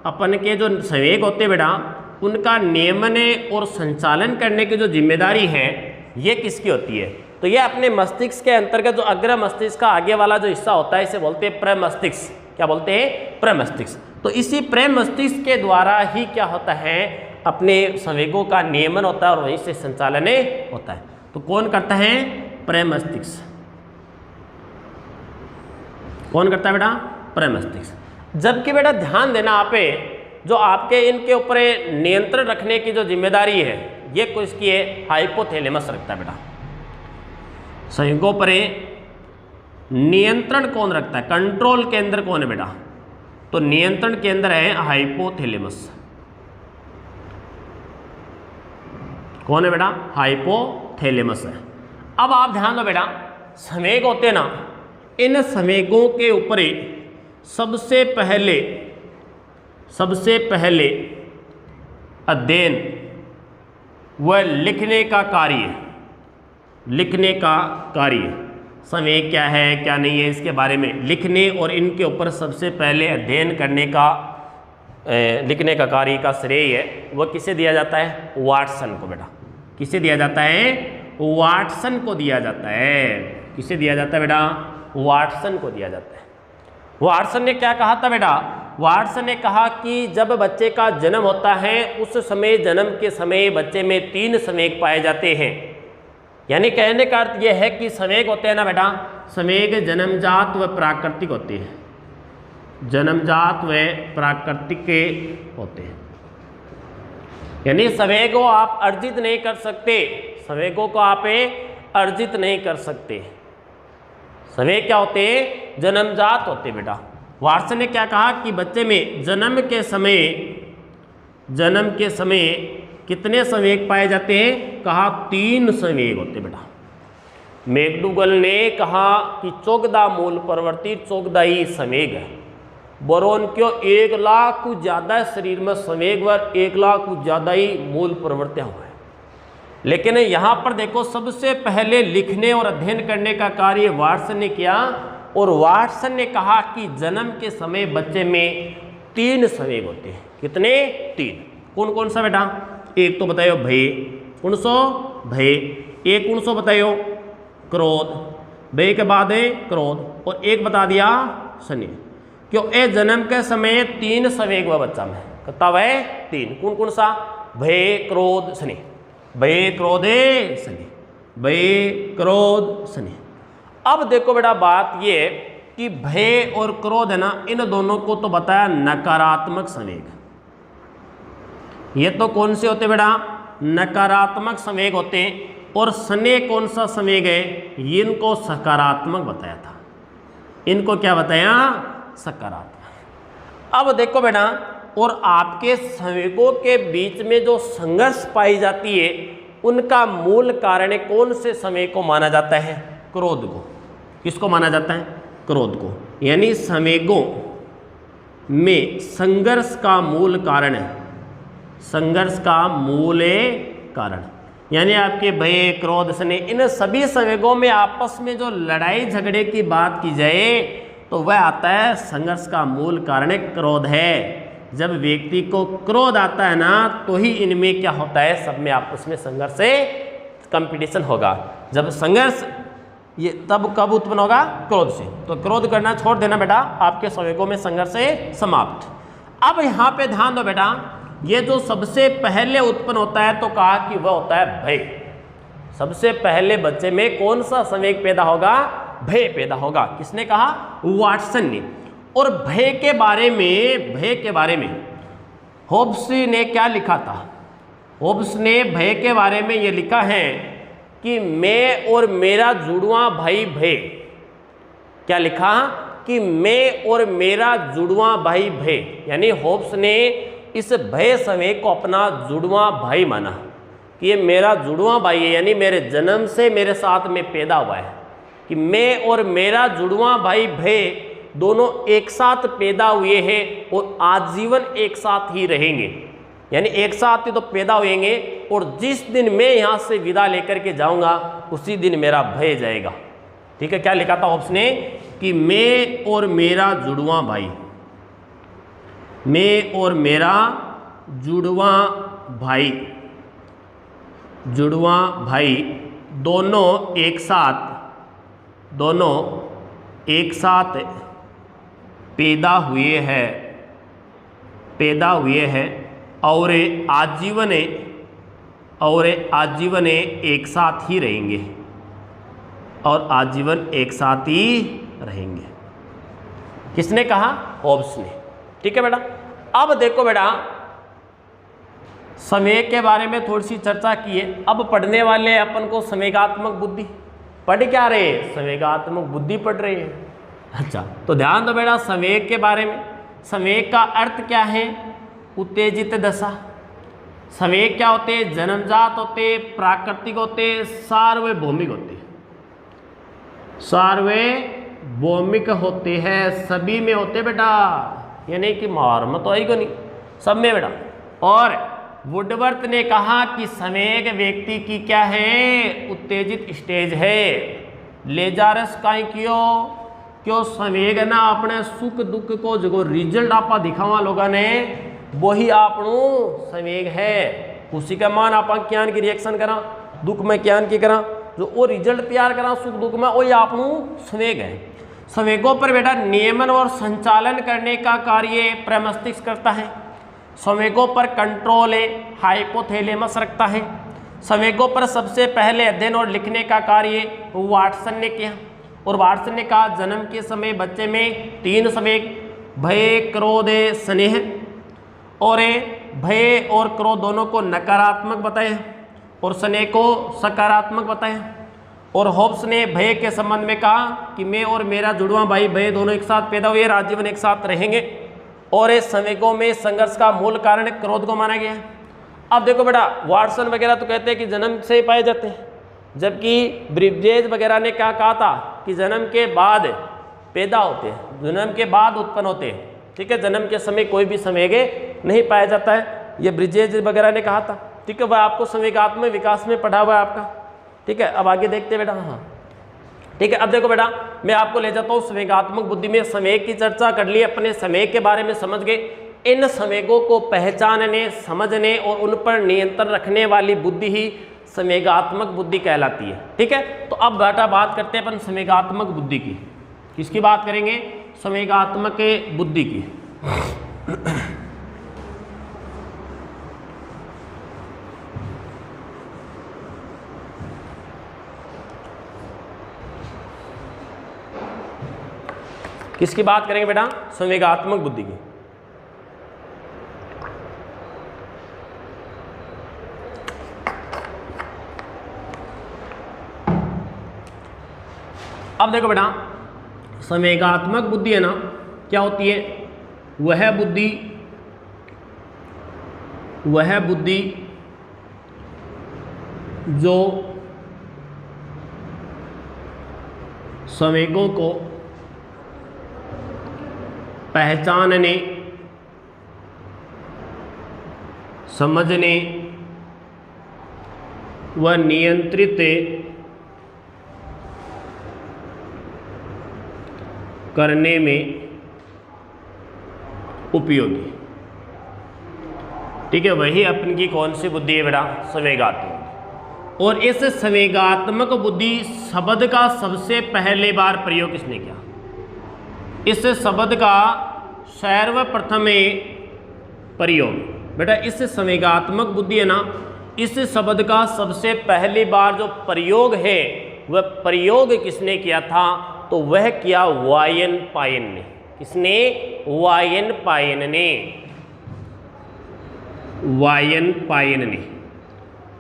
Speaker 1: अपन के जो संवेग होते हैं बेटा, उनका नियमन और संचालन करने की जो जिम्मेदारी है ये किसकी होती है? तो ये अपने मस्तिष्क के अंतर्गत जो अग्र मस्तिष्क का आगे वाला जो हिस्सा होता है इसे बोलते हैं प्रमस्तिष्क। क्या बोलते हैं? प्रमस्तिष्क। तो इसी प्रमस्तिष्क के द्वारा ही क्या होता है, अपने संवेगों का नियमन होता है और वहीं से संचालन होता है। तो कौन करता है? प्रमस्तिष्क। कौन करता है बेटा? प्रमस्तिष्क। जबकि बेटा ध्यान देना, आप जो आपके इनके ऊपर नियंत्रण रखने की जो जिम्मेदारी है ये किसकी है? हाइपोथैलेमस रखता है बेटा। संवेगों पर नियंत्रण कौन रखता है? कंट्रोल केंद्र कौन है बेटा? तो नियंत्रण केंद्र है हाइपोथैलेमस। कौन है बेटा? हाइपोथैलेमस है। अब आप ध्यान दो बेटा, संवेग होते हैं ना, इन संवेगों के ऊपर सबसे पहले अध्ययन व लिखने का कार्य, संवेग क्या है क्या नहीं है इसके बारे में लिखने और इनके ऊपर सबसे पहले अध्ययन करने का लिखने का कार्य का श्रेय है वह किसे दिया जाता है? वाटसन को बेटा। किसे दिया जाता है? वाटसन को दिया जाता है। किसे दिया जाता है बेटा? वाटसन को दिया जाता है। वाटसन ने क्या कहा था बेटा? वाटसन ने कहा कि जब बच्चे का जन्म होता है उस समय, जन्म के समय बच्चे में 3 संवेग पाए जाते हैं। यानी कहने का अर्थ यह है कि संवेग होते हैं ना बेटा, संवेग जन्मजात व प्राकृतिक होते हैं, जन्मजात व प्राकृतिक के होते हैं। यानी संवेगों आप अर्जित नहीं कर सकते, संवेगों को आप अर्जित नहीं कर सकते। संवेग क्या होते हैं? जन्मजात होते हैं बेटा। वाटसन ने क्या कहा कि बच्चे में जन्म के समय कितने संवेग पाए जाते हैं? कहा 3 संवेग होते बेटा। मैकडूगल ने कहा कि 14 मूल प्रवृत्ति 14 ही संवेग है। बोरोन क्यों 1 लाख कुछ ज़्यादा शरीर में संवेग व 1 लाख कुछ ज़्यादा ही मूल प्रवृत्तियाँ हुए। लेकिन यहाँ पर देखो, सबसे पहले लिखने और अध्ययन करने का कार्य वाटसन ने किया और वाटसन ने कहा कि जन्म के समय बच्चे में 3 संवेग होते हैं। कितने? 3। कौन कौन सा बेटा? एक तो बताइए भाई, कौन सो? भय, एक कौन सो बताइयो क्रोध, भय के बाद है क्रोध, और एक बता दिया स्नेह। क्यों ए जन्म के समय 3 संवेग हुआ बच्चा में, कहता वह 3 कौन कौन सा, भय क्रोध स्नेह, भय क्रोध स्नेह, भय क्रोध स्नेह। अब देखो बेटा बात ये कि भय और क्रोध है ना, इन दोनों को तो बताया नकारात्मक संवेग। ये तो कौन से होते बेटा, नकारात्मक संवेग होते हैं, और स्नेह कौन सा संवेग है, इनको सकारात्मक बताया था। इनको क्या बताया, सकारात्मक। अब देखो बेटा, और आपके संवेगों के बीच में जो संघर्ष पाई जाती है, उनका मूल कारण कौन से संवेग को माना जाता है, क्रोध को। किसको माना जाता है, क्रोध को। यानी संवेगों में संघर्ष का मूल कारण है, संघर्ष का मूल कारण, यानी आपके भय क्रोध स्नेह, इन सभी संवेगों में आपस में जो लड़ाई झगड़े की बात की जाए तो वह आता है संघर्ष का मूल कारण क्रोध है। जब व्यक्ति को क्रोध आता है ना, तो ही इनमें क्या होता है, सब में आपस में संघर्ष से कंपटीशन होगा। जब संघर्ष ये तब कब उत्पन्न होगा, क्रोध से। तो क्रोध करना छोड़ देना बेटा, आपके संवेगों में संघर्ष से समाप्त। अब यहाँ पे ध्यान दो बेटा, ये जो सबसे पहले उत्पन्न होता है तो कहा कि वह होता है भय। सबसे पहले बच्चे में कौन सा संवेग पैदा होगा, भय पैदा होगा। किसने कहा, वाटसन ने। और भय के बारे में होब्स ने क्या लिखा था, होब्स ने भय के बारे में ये लिखा है कि मैं और मेरा जुड़वा भाई भय। क्या लिखा, कि मैं और मेरा जुड़वा भाई भय। यानी होब्स ने इस भय संवेग को अपना जुड़वा भाई माना कि ये मेरा जुड़वा भाई है, यानी मेरे जन्म से मेरे साथ में पैदा हुआ है, कि मैं और मेरा जुड़वा भाई भय दोनों एक साथ पैदा हुए हैं और आजीवन एक साथ ही रहेंगे। यानी एक साथ ही तो पैदा होंगे, और जिस दिन मैं यहाँ से विदा लेकर के जाऊँगा उसी दिन मेरा भय जाएगा। ठीक है, क्या लिखा था होब्स ने, कि मैं और मेरा जुड़वा भाई, मैं और मेरा जुड़वा भाई दोनों एक साथ पैदा हुए हैं और आजीवन एक साथ ही रहेंगे, और आजीवन एक साथ ही रहेंगे। किसने कहा, होब्स ने। ठीक है बेटा। अब देखो बेटा, संवेग के बारे में थोड़ी सी चर्चा की है। अब पढ़ने वाले अपन को संवेगात्मक बुद्धि पढ़ क्या रहे, संवेगात्मक बुद्धि पढ़ रहे हैं। अच्छा, तो ध्यान दो बेटा संवेग के बारे में। संवेग का अर्थ क्या है, उत्तेजित दशा। संवेग क्या होते हैं, जन्मजात होते, प्राकृतिक होते, सार्वभौमिक होते। सार्वभौमिक होते हैं, सभी में होते बेटा, यानी कि मार मत आई को नहीं, सब में बेटा। और वुडवर्थ ने कहा कि संवेग व्यक्ति की क्या है, उत्तेजित स्टेज है। लेजारस काई क्यों संवेग ना अपने सुख दुख को जो रिजल्ट आपा दिखावा लोगों ने, वही आपनू संवेग है। खुशी का मान आपा ज्ञान की रिएक्शन करा, दुख में ज्ञान की करा, जो वो रिजल्ट तैयार करा सुख दुख में, वही आपनू संवेग है। संवेगों पर बेटा नियमन और संचालन करने का कार्य प्रमस्तिष्क करता है। संवेगों पर कंट्रोल हाइपोथैलेमस रखता है। संवेगों पर सबसे पहले अध्ययन और लिखने का कार्य वाटसन ने किया। और वाटसन ने कहा जन्म के समय बच्चे में 3 संवेग, भय क्रोध स्नेह, और भय और क्रोध दोनों को नकारात्मक बताया और स्नेह को सकारात्मक बताया। और होब्स ने भय के संबंध में कहा कि मैं और मेरा जुड़वा भाई भय दोनों एक साथ पैदा हुए, आजीवन एक साथ रहेंगे। और इस संवेगों में संघर्ष का मूल कारण क्रोध को माना गया है। अब देखो बेटा, वाटसन वगैरह तो कहते हैं कि जन्म से ही पाए जाते हैं, जबकि ब्रिजेज वगैरह ने क्या कहा था कि जन्म के बाद पैदा होते हैं, जन्म के बाद उत्पन्न होते हैं। ठीक है, जन्म के समय कोई भी संवेग नहीं पाया जाता है, ये ब्रिजेज वगैरह ने कहा था। ठीक है, वह आपको संवेगात्मक विकास में पढ़ा हुआ है आपका। ठीक है, अब आगे देखते हैं बेटा। हाँ ठीक है, अब देखो बेटा, मैं आपको ले जाता हूँ संवेगात्मक बुद्धि में। संवेग की चर्चा कर ली, अपने संवेग के बारे में समझ गए। इन संवेगों को पहचानने, समझने और उन पर नियंत्रण रखने वाली बुद्धि ही संवेगात्मक बुद्धि कहलाती है। ठीक है, तो अब बेटा बात करते हैं अपन संवेगात्मक बुद्धि की। किसकी बात करेंगे? संवेगात्मक बुद्धि की। किसकी बात करेंगे बेटा? संवेगात्मक बुद्धि की। अब देखो बेटा, संवेगात्मक बुद्धि है ना, क्या होती है? वह बुद्धि जो संवेगों को पहचानने, समझने व नियंत्रित करने में उपयोगी। ठीक है, वही अपन की कौन सी बुद्धि है बेटा? संवेगात्मक। और इस संवेगात्मक बुद्धि शब्द का सबसे पहले बार प्रयोग किसने किया? इस शब्द का सर्वप्रथम प्रयोग बेटा, इस संवेगात्मक बुद्धि है ना, इस शब्द का सबसे पहली बार जो प्रयोग है वह प्रयोग किसने किया था? तो वह किया वायनपायन ने। किसने? वायनपायन ने। वायनपायन ने।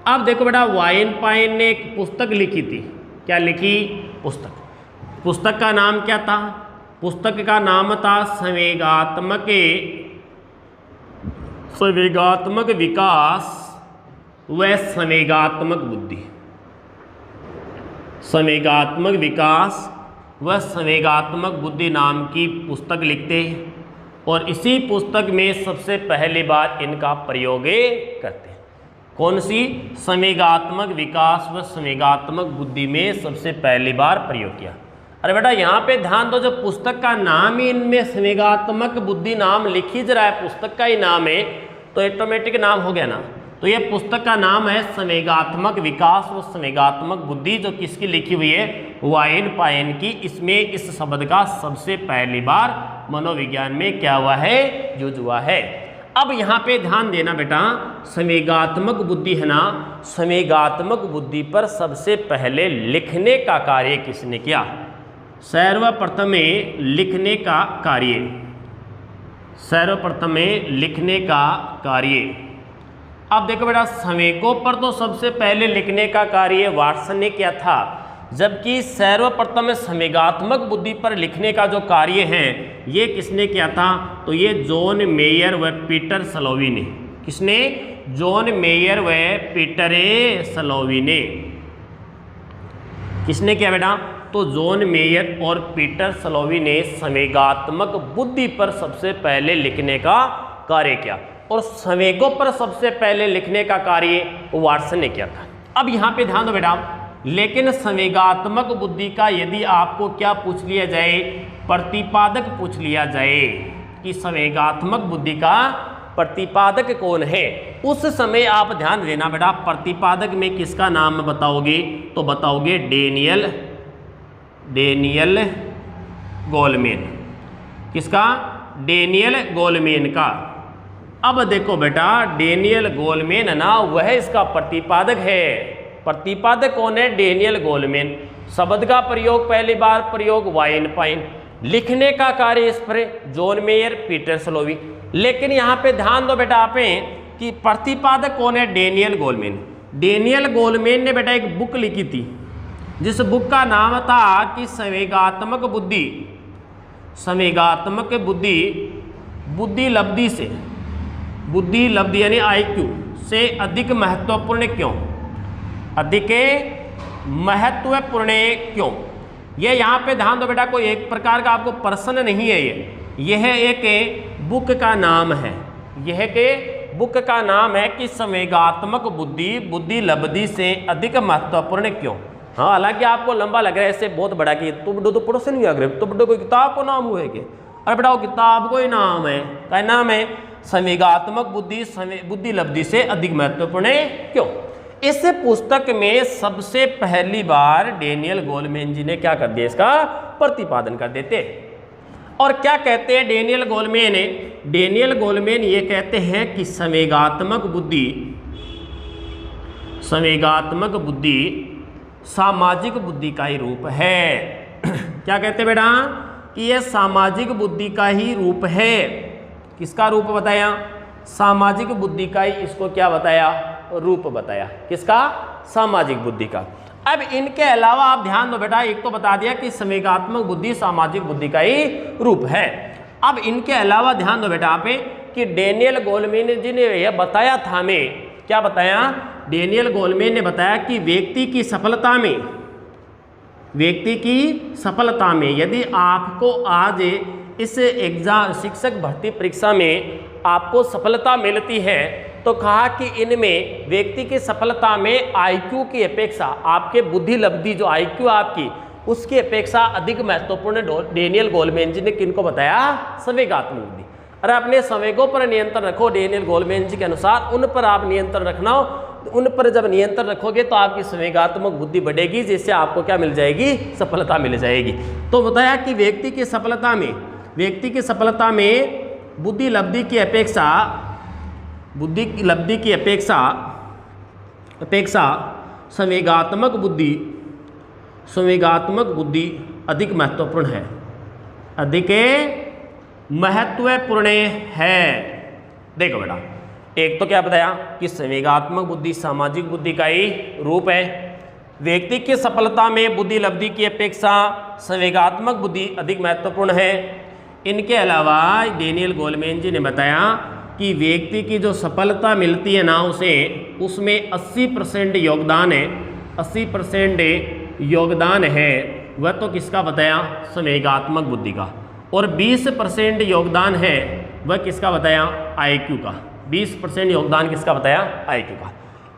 Speaker 1: अब देखो बेटा, वायनपायन ने एक पुस्तक लिखी थी। क्या लिखी? पुस्तक का नाम क्या था? पुस्तक का नाम था संवेगात्मक विकास व संवेगात्मक बुद्धि। संवेगात्मक विकास व संवेगात्मक बुद्धि नाम की पुस्तक लिखते हैं और इसी पुस्तक में सबसे पहली बार इनका प्रयोग करते हैं। कौन सी? संवेगात्मक विकास व संवेगात्मक बुद्धि में सबसे पहली बार प्रयोग किया। अरे बेटा, यहाँ पे ध्यान दो, जब पुस्तक का नाम ही इनमें संवेगात्मक बुद्धि नाम लिख ही रहा है, पुस्तक का ही नाम है, तो ऑटोमेटिक नाम हो गया ना। तो ये पुस्तक का नाम है संवेगात्मक विकास व संवेगात्मक बुद्धि, जो किसकी लिखी हुई है? वायनपायन की। इसमें इस शब्द का सबसे पहली बार मनोविज्ञान में क्या हुआ है? यूज हुआ है। अब यहाँ पे ध्यान देना बेटा, संवेगात्मक बुद्धि है ना, संवेगात्मक बुद्धि पर सबसे पहले लिखने का कार्य किसने किया? सर्वप्रथम लिखने का कार्य। सर्वप्रथम लिखने का कार्य। अब देखो बेटा, संवेगों पर तो सबसे पहले लिखने का कार्य वाटसन ने किया था, जबकि सर्वप्रथम संवेगात्मक बुद्धि पर लिखने का जो कार्य है ये किसने किया था? तो ये जॉन मेयर व पीटर सलोवी ने। किसने? जॉन मेयर व पीटर सलोवी ने। किसने किया बेटा? तो जॉन मेयर और पीटर सलोवी ने संवेगात्मक बुद्धि पर सबसे पहले लिखने का कार्य किया और संवेगों पर सबसे पहले लिखने का कार्य वाटसन ने किया था। अब यहाँ पे ध्यान दो बेटा, लेकिन संवेगात्मक बुद्धि का यदि आपको क्या पूछ लिया जाए? प्रतिपादक पूछ लिया जाए कि संवेगात्मक बुद्धि का प्रतिपादक कौन है, उस समय आप ध्यान देना बेटा, प्रतिपादक में किसका नाम बताओगे? तो बताओगे डेनियल गोलमैन। किसका? डेनियल गोलमैन का। अब देखो बेटा, डेनियल गोलमैन है ना, वह इसका प्रतिपादक है। प्रतिपादक कौन है? Daniel Goleman. शब्द का प्रयोग पहली बार प्रयोग वायनपायन, लिखने का कार्य इस पर जॉन मेयर पीटर सलोवी। लेकिन यहाँ पे ध्यान दो बेटा आप कि प्रतिपादक कौन है? Daniel Goleman. डेनियल गोलमैन ने बेटा एक बुक लिखी थी, जिस बुक का नाम था कि संवेगात्मक बुद्धि। संवेगात्मक बुद्धि बुद्धि लब्धि से, बुद्धि लब्धि यानी IQ से अधिक महत्वपूर्ण क्यों? अधिक महत्वपूर्ण क्यों? ये यहाँ पे ध्यान दो बेटा, कोई एक प्रकार का आपको प्रश्न नहीं है, यह एक बुक का नाम है। यह के बुक का नाम है कि संवेगात्मक बुद्धि बुद्धि लब्धि से अधिक महत्वपूर्ण क्यों? हाँ, हालांकि आपको लंबा लग रहा है, ऐसे बहुत बड़ा कि तुम तो पड़ोसी नहीं आगे, तुम कोई किताब को नाम हुए कि? अरे बेटा, वो किताब को ही नाम है। क्या नाम है? संवेगात्मक बुद्धि बुद्धि लब्धि से अधिक महत्वपूर्ण क्यों? इस पुस्तक में सबसे पहली बार डेनियल गोलमैन जी ने क्या कर दिया, इसका प्रतिपादन कर देते। और क्या कहते हैं डेनियल गोलमैन? डेनियल गोलमैन ये कहते हैं कि संवेगात्मक बुद्धि सामाजिक बुद्धि का ही रूप है। क्या कहते हैं बेटा? कि यह सामाजिक बुद्धि का ही रूप है। किसका रूप बताया? सामाजिक बुद्धि का ही इसको क्या बताया? रूप बताया। किसका? सामाजिक बुद्धि का। अब इनके अलावा आप ध्यान दो बेटा, एक तो बता दिया कि संवेगात्मक बुद्धि सामाजिक बुद्धि का ही रूप है। अब इनके अलावा ध्यान दो बेटा आप कि डेनियल गोलमैन जी ने यह बताया था, हमें क्या बताया? डेनियल गोलमैन ने बताया कि व्यक्ति की सफलता में यदि आपको आज इस एग्जाम शिक्षक भर्ती परीक्षा में आपको सफलता मिलती है तो कहा कि इनमें व्यक्ति की सफलता में आईक्यू की अपेक्षा, आपके बुद्धि लब्धि जो आईक्यू आपकी, उसकी अपेक्षा अधिक महत्वपूर्ण डेनियल गोलमैन जी ने किनको बताया? संवेगात्मक बुद्धि। अरे अपने संवेगों पर नियंत्रण रखो, डेनियल गोलमैन जी के अनुसार उन पर आप नियंत्रण रखना। उन पर जब नियंत्रण रखोगे तो आपकी संवेगात्मक बुद्धि बढ़ेगी, जिससे आपको क्या मिल जाएगी? सफलता मिल जाएगी। तो बताया कि व्यक्ति की सफलता में बुद्धि लब्धि की अपेक्षा संवेगात्मक बुद्धि अधिक महत्वपूर्ण है। देखो बेटा, एक तो क्या बताया कि संवेगात्मक बुद्धि सामाजिक बुद्धि का ही रूप है। व्यक्ति की सफलता में बुद्धि लब्धि की अपेक्षा संवेगात्मक बुद्धि अधिक महत्वपूर्ण है। इनके अलावा डेनियल गोलमैन जी ने बताया कि व्यक्ति की जो सफलता मिलती है ना, उसमें 80% योगदान है। वह तो किसका बताया? संवेगात्मक बुद्धि का। और 20% योगदान है, वह किसका बताया? आईक्यू का। 20% योगदान किसका बताया? आईक्यू का।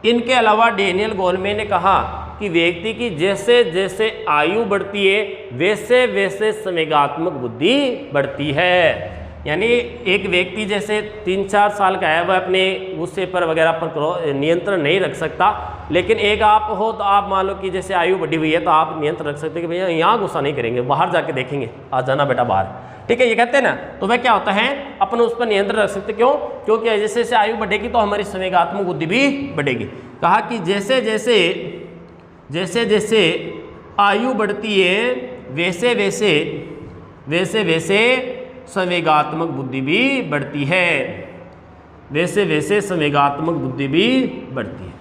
Speaker 1: इनके अलावा डेनियल गोलमैन ने कहा कि व्यक्ति की जैसे जैसे आयु बढ़ती है वैसे वैसे संवेगात्मक बुद्धि बढ़ती है। यानी एक व्यक्ति जैसे 3-4 साल का है, वह अपने गुस्से पर वगैरह पर नियंत्रण नहीं रख सकता, लेकिन एक आप हो तो आप मान लो कि जैसे आयु बढ़ी हुई है तो आप नियंत्रण रख सकते हैं कि भैया यहाँ गुस्सा नहीं करेंगे, बाहर जाके देखेंगे, आज जाना बेटा बाहर, ठीक है, ये कहते हैं ना। तो वह क्या होता है, अपन उस पर नियंत्रण रख सकते। क्यों? क्योंकि जैसे जैसे आयु बढ़ेगी तो हमारी संवेगात्मक बुद्धि भी बढ़ेगी। कहा कि जैसे जैसे आयु बढ़ती है वैसे वैसे संवेगात्मक बुद्धि भी बढ़ती है। वैसे वैसे संवेगात्मक बुद्धि भी बढ़ती है।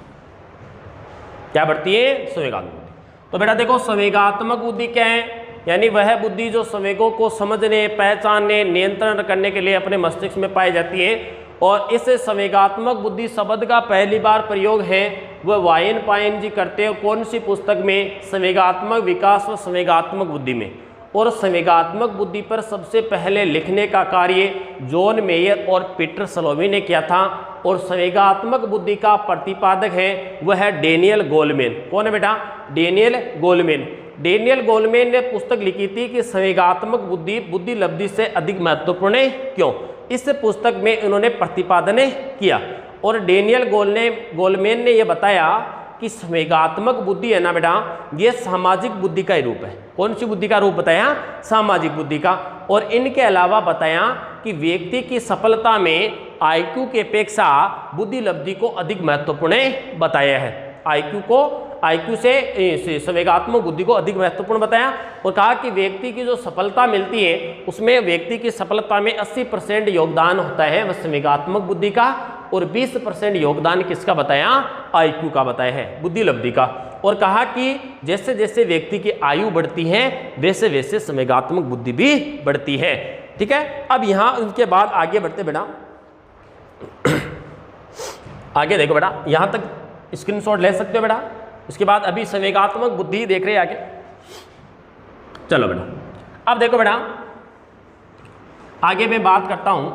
Speaker 1: क्या बढ़ती है? संवेगात्मक बुद्धि। तो बेटा देखो, संवेगात्मक बुद्धि क्या है? यानी वह बुद्धि जो संवेगों को समझने, पहचानने, नियंत्रण करने के लिए अपने मस्तिष्क में पाई जाती है। और इस संवेगात्मक बुद्धि शब्द का पहली बार प्रयोग है वह वायन पायन जी करते हैं। कौन सी पुस्तक में? संवेगात्मक विकास व संवेगात्मक बुद्धि में। और संवेगात्मक बुद्धि पर सबसे पहले लिखने का कार्य जॉन मेयर और पीटर सलोवी ने किया था। और संवेगात्मक बुद्धि का प्रतिपादक है वह है डेनियल गोलमैन। कौन है बेटा? Daniel Goleman. डेनियल गोलमैन ने पुस्तक लिखी थी कि संवेगात्मक बुद्धि बुद्धि लब्धि से अधिक महत्वपूर्ण है। क्यों? इस पुस्तक में इन्होंने प्रतिपादन किया। और डेनियल गोलमैन ने यह बताया कि संवेगात्मक बुद्धि है ना बेटा, ये सामाजिक बुद्धि का ही रूप है। कौन सी बुद्धि का रूप बताया? सामाजिक बुद्धि का। और इनके अलावा बताया कि व्यक्ति की सफलता में आईक्यू की अपेक्षा बुद्धि लब्धि को अधिक महत्वपूर्ण बताया है। आईक्यू से संवेगात्मक बुद्धि को अधिक महत्वपूर्ण बताया। और कहा कि व्यक्ति की जो सफलता मिलती है उसमें व्यक्ति की सफलता में 80% योगदान होता है वह संवेगात्मक बुद्धि का। और 20% योगदान किसका बताया? आईक्यू का बताया है, बुद्धि लब्धि का। और कहा कि जैसे जैसे व्यक्ति की आयु बढ़ती है वैसे वैसे संवेगात्मक बुद्धि भी बढ़ती है। ठीक है, अब यहाँ उनके बाद आगे बढ़ते बेटा, आगे देखो बेटा, यहाँ तक स्क्रीनशॉट ले सकते हो बेटा। उसके बाद अभी संवेगात्मक बुद्धि देख रहे हैं आगे। चलो बेटा, अब देखो बेटा, आगे मैं बात करता हूं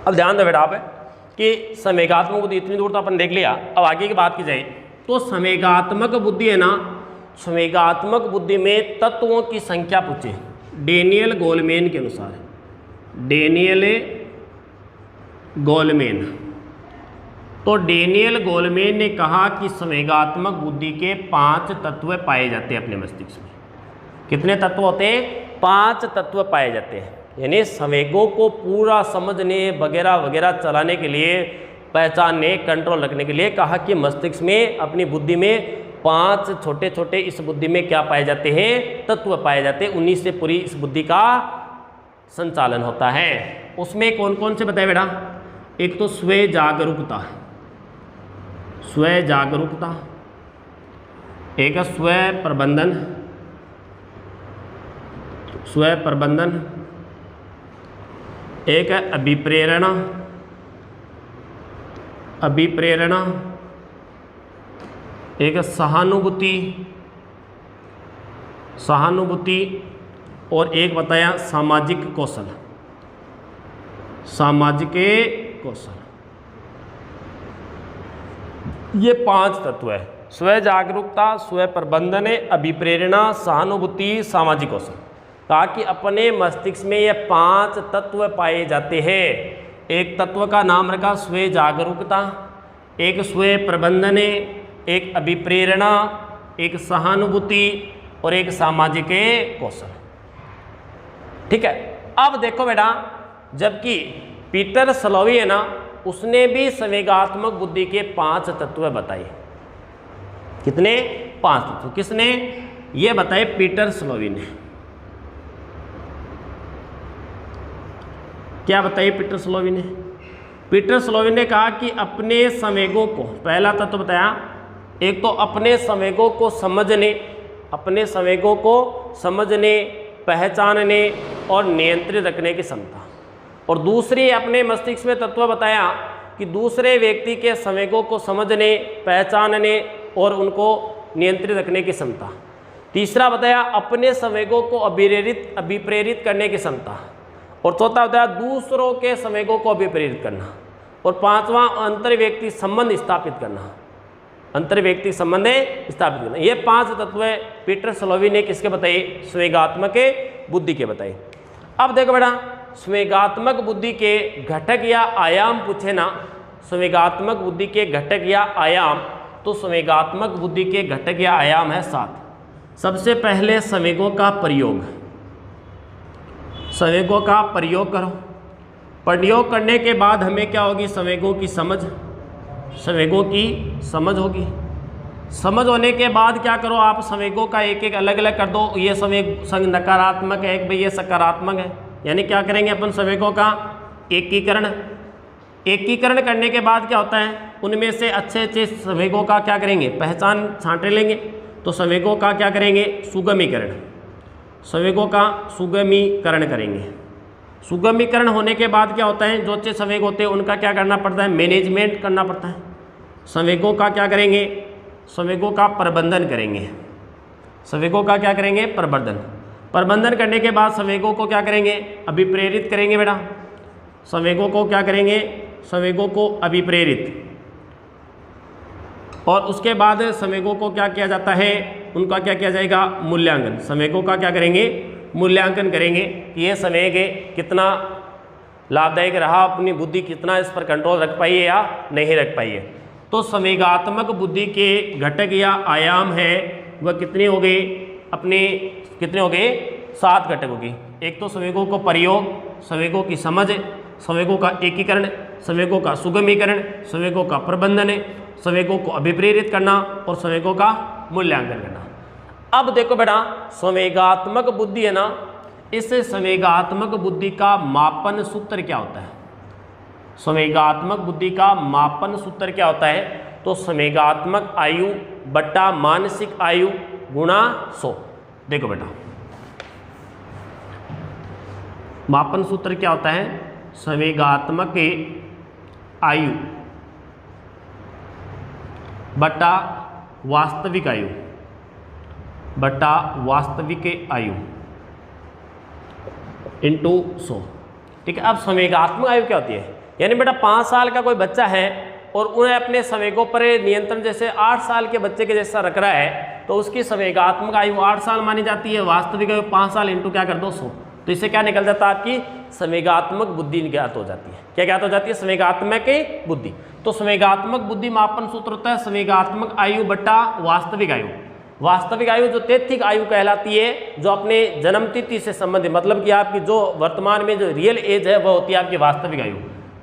Speaker 1: अब ध्यान दो बेटा आप कि संवेगात्मक बुद्धि इतनी दूर तो अपन देख लिया। अब आगे की बात की जाए तो संवेगात्मक बुद्धि है ना, संवेगात्मक बुद्धि में तत्वों की संख्या पूछे, डेनियल गोलमैन के अनुसार, डेनियल गोलमैन, तो डेनियल गोलमैन ने कहा कि संवेगात्मक बुद्धि के 5 तत्व पाए जाते हैं अपने मस्तिष्क में। कितने तत्व होते हैं? 5 तत्व पाए जाते हैं। यानी संवेगों को पूरा समझने वगैरह वगैरह चलाने के लिए, पहचानने, कंट्रोल रखने के लिए कहा कि मस्तिष्क में, अपनी बुद्धि में 5 छोटे छोटे इस बुद्धि में क्या पाए जाते हैं? तत्व पाए जाते हैं। 19 से पूरी इस बुद्धि का संचालन होता है। उसमें कौन कौन से बताए बेटा? एक तो स्व जागरूकता, स्व जागरूकता, एक है स्व प्रबंधन, स्व प्रबंधन, एक है अभिप्रेरणा, अभिप्रेरणा, एक है सहानुभूति, सहानुभूति, और एक बताया सामाजिक कौशल, सामाजिक कौशल। ये 5 तत्व है, स्व जागरूकता, स्व प्रबंधन, अभिप्रेरणा, सहानुभूति, सामाजिक कौशल। कहा कि अपने मस्तिष्क में ये 5 तत्व पाए जाते हैं। एक तत्व का नाम रखा स्व जागरूकता, एक स्व प्रबंधन, एक अभिप्रेरणा, एक सहानुभूति और एक सामाजिक कौशल। ठीक है। अब देखो बेटा, जबकि पीटर स्लोवी है ना, उसने भी संवेगात्मक बुद्धि के 5 तत्व बताए। कितने? 5 तत्व। किसने ये बताए? पीटर स्लोवी ने। क्या बताइए पीटर स्लोवी ने? पीटर स्लोवी ने कहा कि अपने संवेगों को, पहला तत्व बताया, एक तो अपने संवेगों को समझने, अपने संवेगों को समझने, पहचानने और नियंत्रित रखने की क्षमता। और दूसरी अपने मस्तिष्क में तत्व बताया कि दूसरे व्यक्ति के संवेगों को समझने, पहचानने और उनको नियंत्रित रखने की क्षमता। तीसरा बताया अपने संवेगों को अभिप्रेरित करने की क्षमता। और चौथा बताया दूसरों के संवेगों को अभिप्रेरित करना। और पांचवा अंतर व्यक्ति संबंध स्थापित करना, अंतर व्यक्ति संबंध स्थापित करना। ये 5 तत्व पीटर स्लोवी ने किसके बताए? संवेगात्मक बुद्धि के बताए। अब देखो बेटा, संवेगात्मक बुद्धि के घटक या आयाम पूछे ना, संवेगात्मक बुद्धि के घटक या आयाम, तो संवेगात्मक बुद्धि के घटक या आयाम है 7। सबसे पहले संवेगों का प्रयोग, संवेगों का प्रयोग करो। प्रयोग करने के बाद हमें क्या होगी? संवेगों की समझ, संवेगों की समझ होगी। समझ होने के बाद क्या करो आप? संवेगों का एक एक अलग अलग कर दो। ये संवेग नकारात्मक है, भाई ये सकारात्मक है। यानी क्या करेंगे अपन? संवेगों का एकीकरण। एकीकरण करने के बाद क्या होता है? उनमें से अच्छे अच्छे संवेगों का क्या करेंगे? पहचान छांटे लेंगे। तो संवेगों का क्या करेंगे? सुगमीकरण, संवेगों का सुगमीकरण करेंगे। सुगमीकरण होने के बाद क्या होता है? जो अच्छे संवेग होते हैं उनका क्या करना पड़ता है? मैनेजमेंट करना पड़ता है। संवेगों का क्या करेंगे? संवेगों का प्रबंधन करेंगे। संवेगों का क्या करेंगे? प्रबंधन करने के बाद संवेगों को क्या करेंगे? अभिप्रेरित करेंगे बेटा। संवेगों को क्या करेंगे? संवेगों को अभिप्रेरित। और उसके बाद संवेगों को क्या किया जाता है? उनका क्या किया जाएगा? मूल्यांकन। संवेगों का क्या करेंगे? मूल्यांकन करेंगे कि ये संवेग कितना लाभदायक रहा, अपनी बुद्धि कितना इस पर कंट्रोल रख पाई है या नहीं रख पाई है। तो संवेगात्मक बुद्धि के घटक या आयाम है वह कितने हो गए? अपने कितने हो गए? 7 घटक हो गए। एक तो संवेगों को प्रयोग, संवेगों की समझ, संवेगों का एकीकरण, संवेगों का सुगमीकरण, संवेगों का प्रबंधन, संवेगों को अभिप्रेरित करना और संवेगों का मूल्यांकन करना। अब देखो बेटा, संवेगात्मक बुद्धि है ना, इस संवेगात्मक बुद्धि का मापन सूत्र क्या होता है? संवेगात्मक बुद्धि का मापन सूत्र क्या होता है? तो संवेगात्मक आयु बट्टा मानसिक आयु गुणा 100। देखो बेटा, मापन सूत्र क्या होता है? संवेगात्मक आयु बट्टा वास्तविक आयु बट्टा वास्तविक आयु इंटू 100। ठीक है। अब संवेगात्मक आयु क्या होती है? यानी बेटा 5 साल का कोई बच्चा है और उन्हें अपने संवेगों पर नियंत्रण जैसे 8 साल के बच्चे के जैसा रख रहा है तो उसकी संवेगात्मक आयु 8 साल मानी जाती है, वास्तविक आयु 5 साल इंटू क्या कर दो 100, तो इससे क्या निकल जाता है आपकी संवेगात्मक बुद्धि ज्ञात हो जाती है। क्या ज्ञात हो जाती है? संवेगात्मक बुद्धि। तो संवेगात्मक बुद्धि मापन सूत्र होता है संवेगात्मक आयु बटा वास्तविक आयु। वास्तविक आयु जो तैथिक आयु कहलाती है, जो अपने जन्म तिथि से संबंधित, मतलब कि आपकी जो वर्तमान में जो रियल एज है वह होती है आपकी वास्तविक आयु,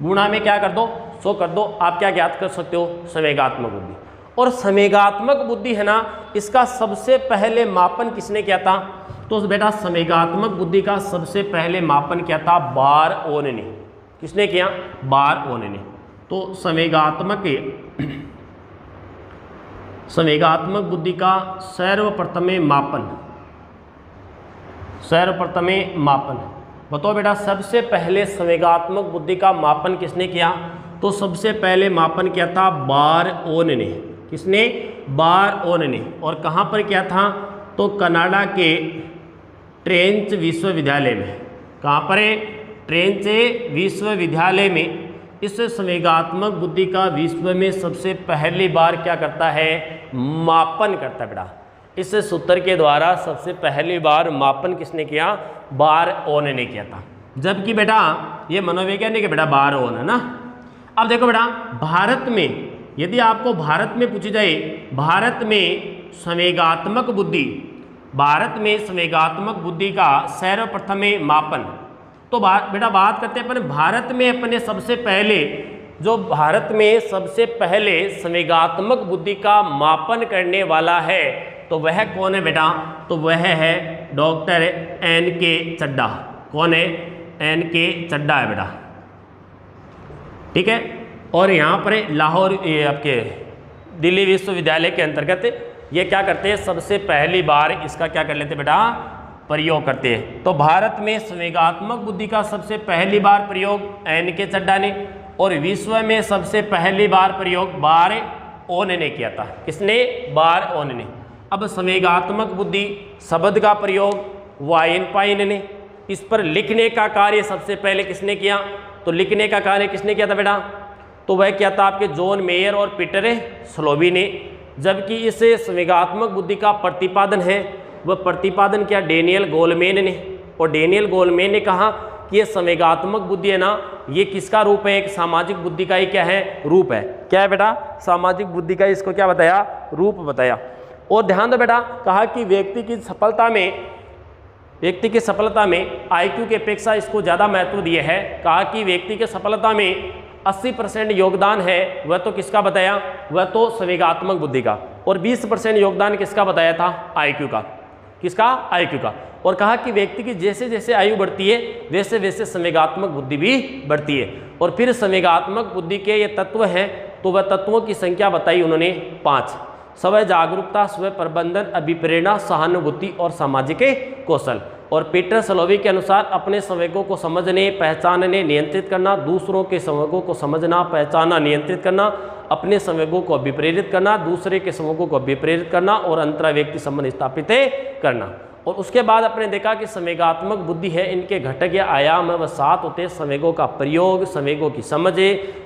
Speaker 1: गुणा में क्या कर दो 100 कर दो, आप क्या ज्ञात कर सकते हो? संवेगात्मक बुद्धि। और संवेगात्मक बुद्धि है ना, इसका सबसे पहले मापन किसने किया था? तो बेटा संवेगात्मक बुद्धि का सबसे पहले मापन किया था बारओन ने। किसने किया? बारओन ने। तो संवेगात्मक बुद्धि का सर्वप्रथम मापन बताओ बेटा, सबसे पहले संवेगात्मक बुद्धि का मापन किसने किया? तो सबसे पहले मापन किया था बारओन ने। किसने? बारओन ने। और कहाँ पर किया था? तो कनाडा के ट्रेंच विश्वविद्यालय में। कहाँ पर है? ट्रेंच विश्वविद्यालय में इस संवेगात्मक बुद्धि का विश्व में सबसे पहली बार क्या करता है? मापन करता है बेटा। इस सूत्र के द्वारा सबसे पहली बार मापन किसने किया? बारओन ने किया था। जबकि बेटा ये मनोवैज्ञानिक है बेटा, बारओन है ना। अब देखो बेटा, भारत में यदि आपको भारत में पूछी जाए, भारत में संवेगात्मक बुद्धि का सर्वप्रथम मापन, तो बेटा बात करते हैं अपन भारत में अपने सबसे पहले, जो भारत में सबसे पहले संवेगात्मक बुद्धि का मापन करने वाला है तो वह कौन है बेटा? तो वह है डॉक्टर एन.के. चड्ढा। कौन है? एन.के. चड्ढा है बेटा, ठीक है। और यहाँ पर लाहौर, ये आपके दिल्ली विश्वविद्यालय के अंतर्गत ये क्या करते हैं? सबसे पहली बार इसका क्या कर लेते बेटा? प्रयोग करते हैं। तो भारत में संवेगात्मक बुद्धि का सबसे पहली बार प्रयोग एन.के. चड्ढा ने, और विश्व में सबसे पहली बार प्रयोग बारओन ने किया था। किसने? बारओन ने। अब संवेगात्मक बुद्धि शब्द का प्रयोग वाइनपाइन ने, इस पर लिखने का कार्य सबसे पहले किसने किया? तो लिखने का कार्य किसने किया था बेटा? तो वह किया था आपके जॉन मेयर और पीटर स्लोबी ने। जबकि इस संवेगात्मक बुद्धि का प्रतिपादन है, वह प्रतिपादन किया डेनियल गोलमैन ने। और डेनियल गोलमैन ने कहा कि ये संवेगात्मक बुद्धि है ना, ये किसका रूप है? एक सामाजिक बुद्धि का ही क्या है? रूप है। क्या है बेटा? सामाजिक बुद्धि का इसको क्या बताया? रूप बताया। और ध्यान दो बेटा, कहा कि व्यक्ति की सफलता में IQ की अपेक्षा इसको ज़्यादा महत्व दिए है। कहा कि व्यक्ति के सफलता में 80% योगदान है, वह तो किसका बताया? वह तो संवेगात्मक बुद्धि का। और 20% योगदान किसका बताया था? IQ का। किसका? IQ का। और कहा कि व्यक्ति की जैसे जैसे आयु बढ़ती है वैसे वैसे संवेगात्मक बुद्धि भी बढ़ती है। और फिर संवेगात्मक बुद्धि के ये तत्व हैं, तो वह तत्वों की संख्या बताई उन्होंने 5: स्वयं जागरूकता, स्वयं प्रबंधन, अभिप्रेरणा, सहानुभूति और सामाजिक कौशल। और पीटर स्लोबी के अनुसार अपने संवेगों को समझने, पहचानने, नियंत्रित करना, दूसरों के संवेगों को समझना, पहचानना, नियंत्रित करना, अपने संवेगों को अभिप्रेरित करना, दूसरे के संवेगों को अभिप्रेरित करना और अंतर व्यक्ति संबंध स्थापित करना। और उसके बाद अपने देखा कि संवेगात्मक बुद्धि है, इनके घटक या आयाम है वह 7 होते हैं: संवेगों का प्रयोग, संवेगों की समझ,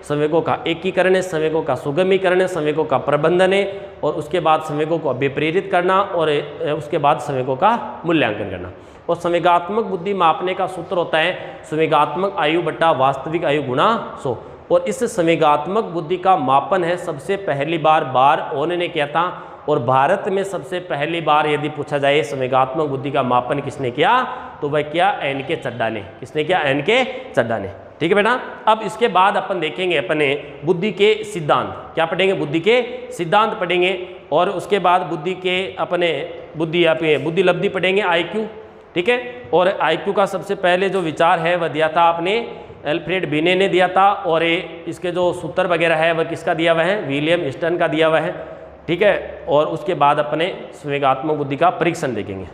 Speaker 1: संवेगों का एकीकरण, संवेगों का सुगमीकरण, संवेगों का प्रबंधन, और उसके बाद संवेगों को अभिप्रेरित करना, और उसके बाद संवेगों का मूल्यांकन करना। और संवेगात्मक बुद्धि मापने का सूत्र होता है संवेगात्मक आयु बटा वास्तविक आयु गुणा 100। और इस संवेगात्मक बुद्धि का मापन है सबसे पहली बार बारओन ने किया था। और भारत में सबसे पहली बार यदि पूछा जाए संवेगात्मक बुद्धि का मापन किसने किया, तो वह किया एन.के. चड्ढा ने। किसने किया? एन.के. चड्ढा ने। ठीक है बेटा। अब इसके बाद अपन देखेंगे अपने बुद्धि के सिद्धांत। क्या पढ़ेंगे? बुद्धि के सिद्धांत पढ़ेंगे। और उसके बाद बुद्धि के अपने बुद्धि लब्धि पढ़ेंगे, IQ। ठीक है। और IQ का सबसे पहले जो विचार है वह दिया था आपने एल्फ्रेड बिने ने दिया था। और इसके जो सूत्र वगैरह है वह किसका दिया हुआ है? विलियम स्टर्न का दिया हुआ है। ठीक है। और उसके बाद अपने संवेगात्मक बुद्धि का परीक्षण देखेंगे।